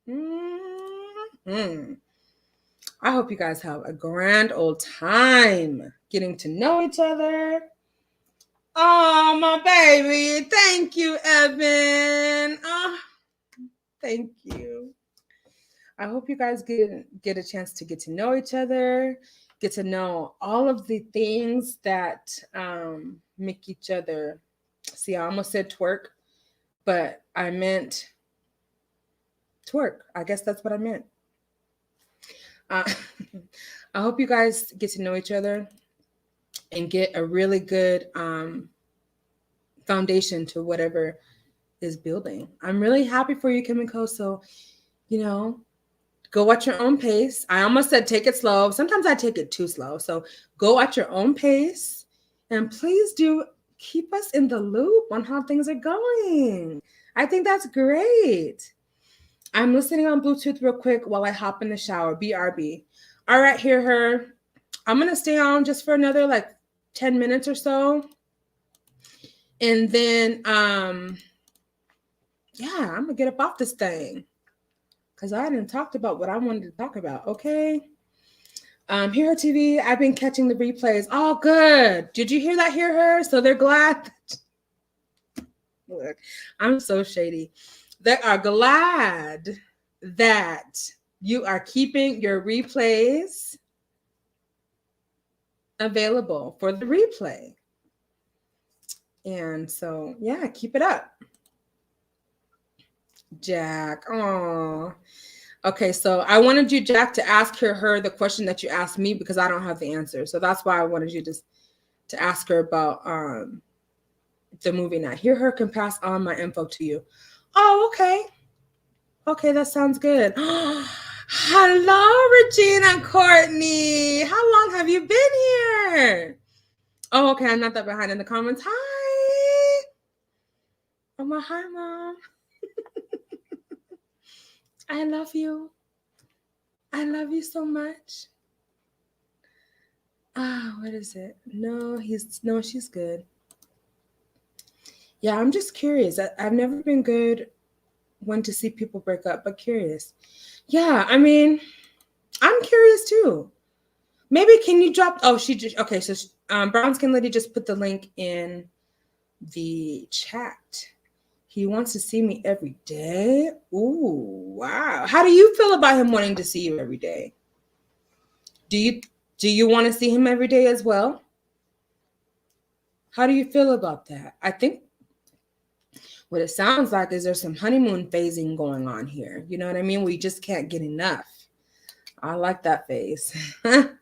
I hope you guys have a grand old time getting to know each other. Oh, my baby. Thank you, Evan. Oh, thank you. I hope you guys get a chance to get to know each other, get to know all of the things that make each other. See, I almost said twerk, but I meant twerk. I guess that's what I meant. I hope you guys get to know each other and get a really good foundation to whatever is building. I'm really happy for you, Kimiko. So, go at your own pace. I almost said take it slow. Sometimes I take it too slow. So go at your own pace. And please do keep us in the loop on how things are going. I think that's great. I'm listening on Bluetooth real quick while I hop in the shower. BRB. All right, hear her. I'm going to stay on just for another 10 minutes or so. And then, I'm going to get up off this thing. Because I hadn't talked about what I wanted to talk about, okay? Hear Her TV, I've been catching the replays. Oh, good. Did you hear that, Hear Her? So they're glad. Look, I'm so shady. They are glad that you are keeping your replays available for the replay. And so, yeah, keep it up. Jack, oh. Okay, so I wanted you, Jack, to ask her the question that you asked me because I don't have the answer. So that's why I wanted you to ask her about the movie night. Hear Her can pass on my info to you. Oh, okay. Okay, that sounds good. Hello, Regina Courtney. How long have you been here? Oh, okay, I'm not that behind in the comments. Hi. Oh, my hi, Mom. I love you. I love you so much. What is it? No, she's good. Yeah, I'm just curious. I've never been good when to see people break up, but curious. Yeah, I mean, I'm curious too. Maybe can you drop? Oh, she just okay. So Brown Skin Lady just put the link in the chat. He wants to see me every day. Ooh, wow. How do you feel about him wanting to see you every day? Do you want to see him every day as well? How do you feel about that? I think what it sounds like is there's some honeymoon phasing going on here. You know what I mean? We just can't get enough. I like that phase. That's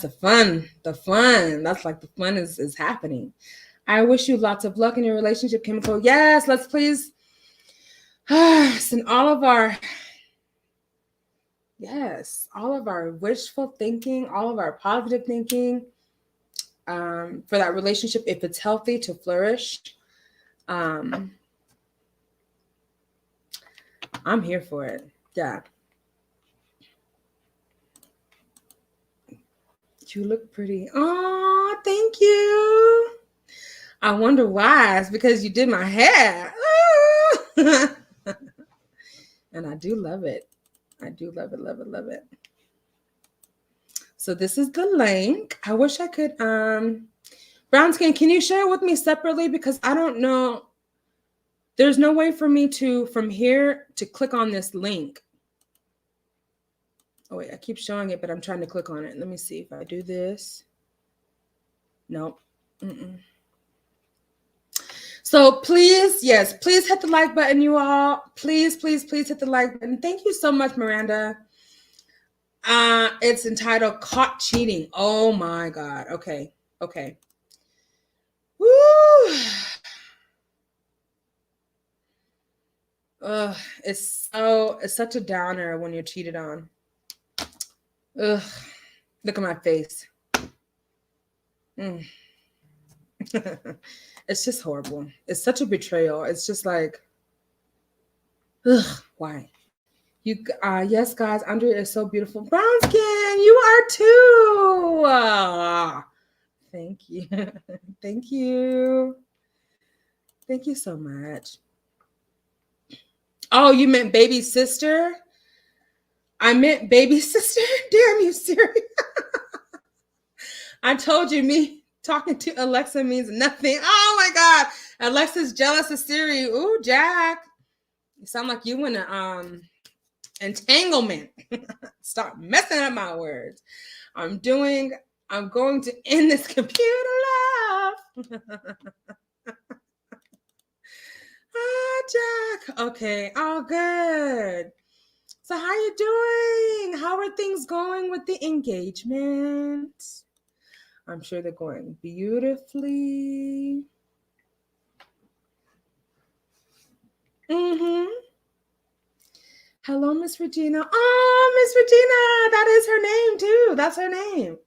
the fun. The fun. That's like the fun is happening. I wish you lots of luck in your relationship, Chemical. Yes, let's please send all of our wishful thinking, all of our positive thinking for that relationship, if it's healthy, to flourish. I'm here for it. Yeah. You look pretty. Oh, thank you. I wonder why. It's because you did my hair. And I do love it. I do love it, love it, love it. So this is the link. I wish I could. Brown Skin, can you share it with me separately? Because I don't know. There's no way for me to, from here, to click on this link. Oh, wait, I keep showing it, but I'm trying to click on it. Let me see if I do this. Nope. So please, yes, please hit the like button, you all. Please, please, please hit the like button. Thank you so much, Miranda. It's entitled Caught Cheating. Oh my God. Okay. Woo. Ugh, it's such a downer when you're cheated on. Ugh, look at my face. It's just horrible. It's such a betrayal. It's just like, ugh, why? Yes, guys, Andrea is so beautiful. Brown skin, you are too. Thank you. Thank you. Thank you so much. Oh, you meant baby sister? I meant baby sister? Damn you, Siri. I told you, me talking to Alexa means nothing. Oh my God. Alexa's jealous of Siri. Ooh, Jack. You sound like you in a entanglement. Stop messing up my words. I'm going to end this computer love. Jack. Okay. Oh, good. So how you doing? How are things going with the engagement? I'm sure they're going beautifully. Hello, Miss Regina. Oh, Miss Regina, that is her name too. That's her name.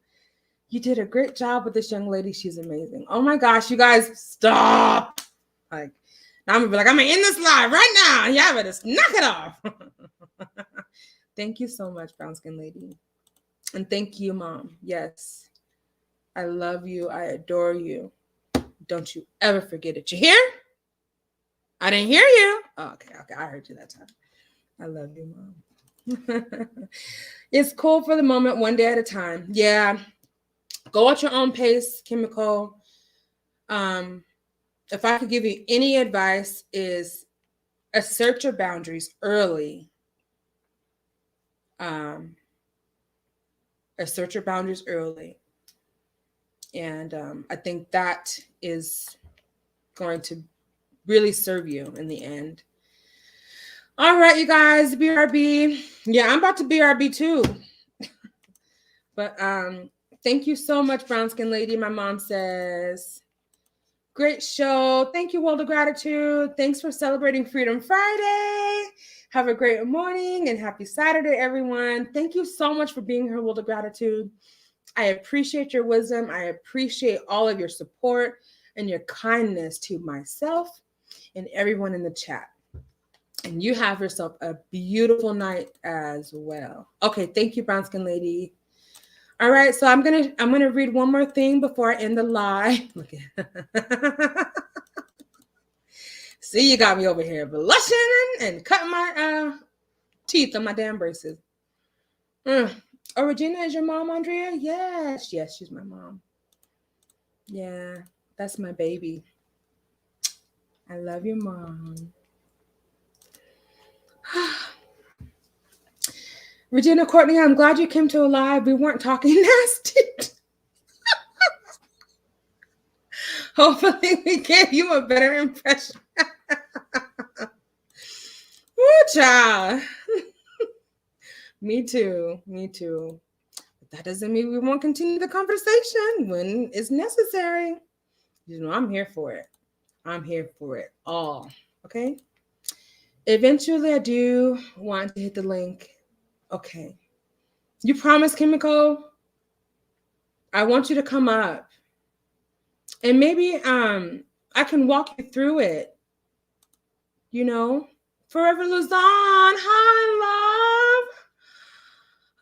You did a great job with this young lady. She's amazing. Oh my gosh, you guys, stop. Like, now I'm gonna be like, I'm gonna end this live right now. Yeah, but just knock it off. Thank you so much, brown skin lady. And thank you, Mom. Yes. I love you. I adore you. Don't you ever forget it. You hear? I didn't hear you. Oh, okay. I heard you that time. I love you, Mom. It's cool for the moment, one day at a time. Yeah. Go at your own pace, Chemical. If I could give you any advice, is assert your boundaries early. Assert your boundaries early. And I think that is going to really serve you in the end. All right, you guys, BRB. Yeah, I'm about to BRB too. But thank you so much, brown skin lady. My mom says, great show. Thank you, World of Gratitude. Thanks for celebrating Freedom Friday. Have a great morning and happy Saturday, everyone. Thank you so much for being here, World of Gratitude. I appreciate your wisdom. I appreciate all of your support and your kindness to myself and everyone in the chat. And you have yourself a beautiful night as well. Okay, thank you, brown skin lady. All right, so I'm gonna read one more thing before I end the live. Look at See, you got me over here blushing and cutting my teeth on my damn braces. Oh, Regina is your mom, Andrea? Yes, she's my mom. Yeah, that's my baby. I love you, Mom. Regina Courtney, I'm glad you came to a live. We weren't talking nasty. Hopefully we gave you a better impression. Woo, child. Me too. But that doesn't mean we won't continue the conversation when it's necessary. You know, I'm here for it. I'm here for it all. Okay? Eventually, I do want to hit the link. Okay. You promise, Kimiko? I want you to come up. And maybe I can walk you through it. You know? Forever Luzon. Hi, love.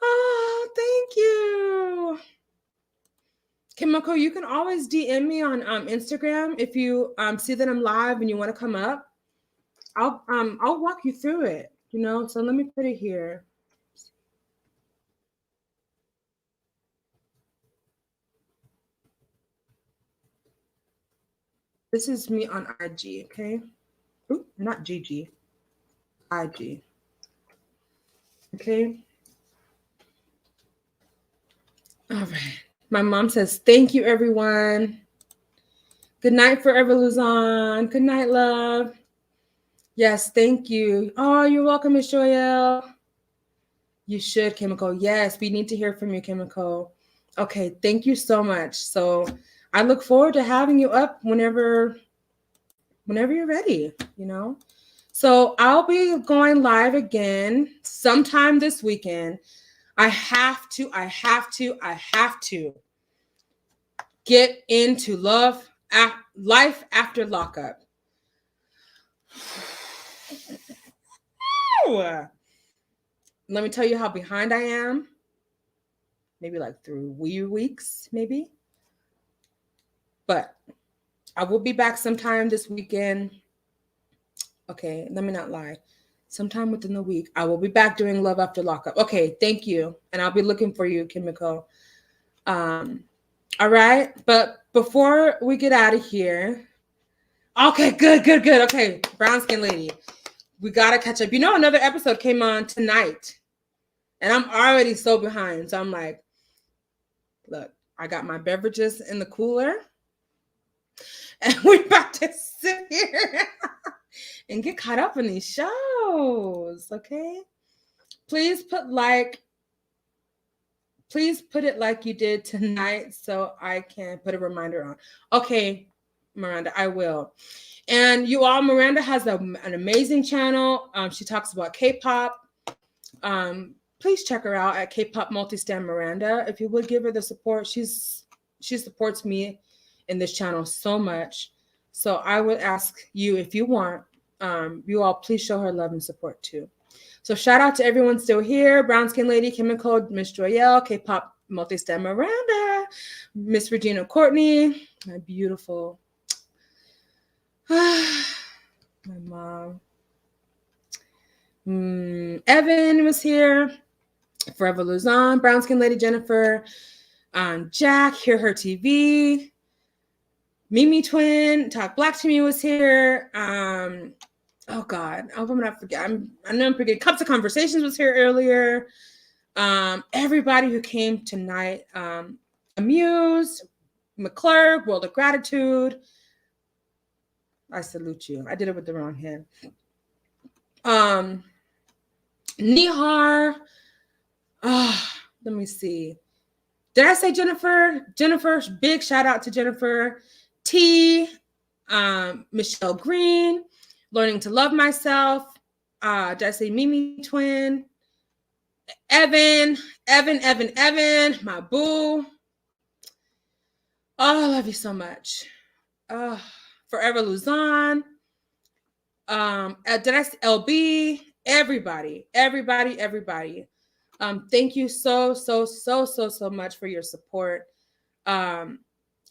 Oh, thank you. Kimiko, you can always DM me on Instagram if you see that I'm live and you want to come up. I'll walk you through it, you know. So let me put it here. This is me on IG, okay? Ooh, not GG. IG. Okay. All right. My mom says, thank you, everyone. Good night, Forever Luzon. Good night, love. Yes, thank you. Oh, you're welcome, Miss Joyelle. You should, Chemical. Yes, we need to hear from you, Chemical. Okay, thank you so much. So I look forward to having you up whenever you're ready, you know? So I'll be going live again sometime this weekend. I have to get into life after lockup. Let me tell you how behind I am. Maybe like 3 weeks, maybe. But I will be back sometime this weekend. Okay, let me not lie. Sometime within the week, I will be back doing Love After Lockup. Okay, thank you. And I'll be looking for you, Kimiko. Um, all right. But before we get out of here, okay, good. Okay, brown skin lady, we gotta catch up. You know, another episode came on tonight, and I'm already so behind. So I'm like, look, I got my beverages in the cooler, and we're about to sit here and get caught up in these shows. Okay, please please put it like you did tonight so I can put a reminder on. Okay, Miranda, I will. And you all, Miranda has an amazing channel. She talks about K-pop. Please check her out at K-pop Multistem Miranda. If you would give her the support, she supports me in this channel so much. So I would ask you, if you want, you all please show her love and support too. So shout out to everyone still here: Brown Skin Lady, Chemical, Miss Joyelle, K-pop Multistem Miranda, Miss Regina Courtney, my beautiful, my mom. Evan was here. Forever Luzon, Brown Skin Lady Jennifer, Jack, Hear Her TV, Mimi Twin, Talk Black to Me was here. Oh God, I hope I'm not forgetting. I know I'm forgetting. Cups of Conversations was here earlier. Everybody who came tonight, Amused, McClurg, World of Gratitude. I salute you. I did it with the wrong hand. Nihar. Let me see. Did I say Jennifer? Jennifer, big shout out to Jennifer. T, Michelle Green, Learning to Love Myself. Did I say Mimi Twin? Evan, my boo. Oh, I love you so much. Forever Luzon. Did I say LB? Everybody. Thank you so much for your support.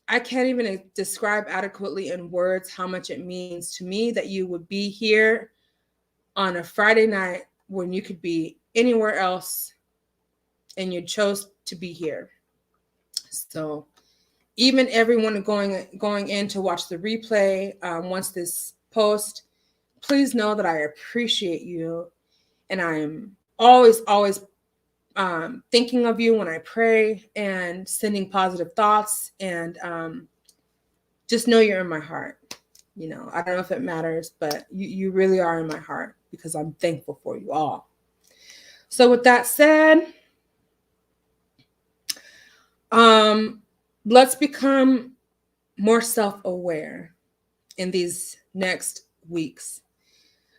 I can't even describe adequately in words how much it means to me that you would be here on a Friday night when you could be anywhere else and you chose to be here. So even everyone going in to watch the replay once this post, please know that I appreciate you, and I am always thinking of you when I pray and sending positive thoughts, and just know you're in my heart. You know, I don't know if it matters, but you really are in my heart because I'm thankful for you all. So with that said, let's become more self-aware in these next weeks.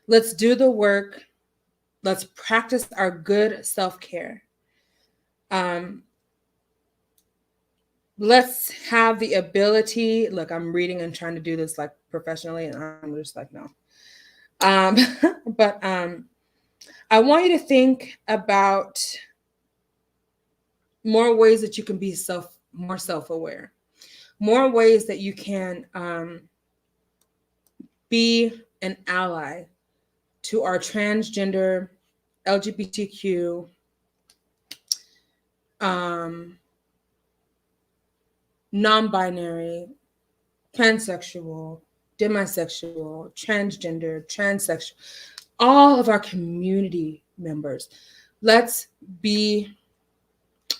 Let's do the work. Let's practice our good self-care. Let's have the ability. Look, I'm reading and trying to do this like professionally, and I'm just like, no. But I want you to think about more ways that you can be more self-aware, more ways that you can be an ally to our transgender, LGBTQ, non-binary, pansexual, demisexual, transgender, transsexual, all of our community members. Let's be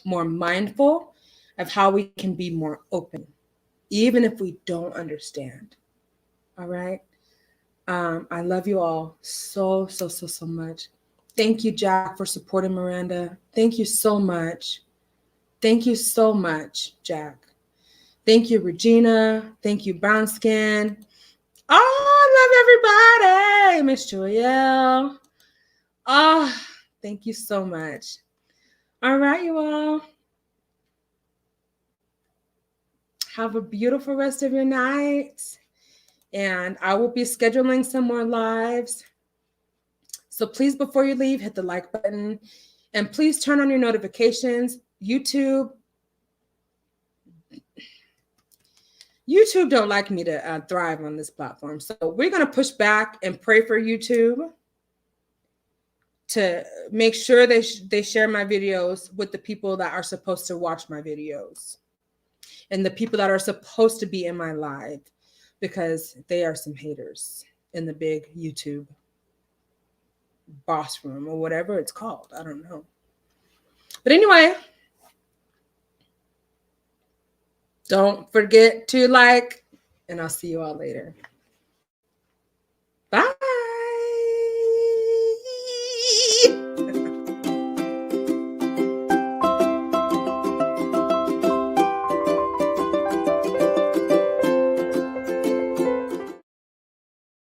more mindful of how we can be more open, even if we don't understand. All right. I love you all so much. Thank you, Jack, for supporting Miranda. Thank you so much. Thank you so much, Jack. Thank you, Regina. Thank you, Brown Skin. Oh, I love everybody. Miss Joyelle. Oh, thank you so much. All right, you all. Have a beautiful rest of your night. And I will be scheduling some more lives. So please, before you leave, hit the like button. And please turn on your notifications. YouTube don't like me to thrive on this platform. So we're going to push back and pray for YouTube to make sure they share my videos with the people that are supposed to watch my videos and the people that are supposed to be in my live, because they are some haters in the big YouTube boss room or whatever it's called. I don't know. But anyway, don't forget to like, and I'll see you all later.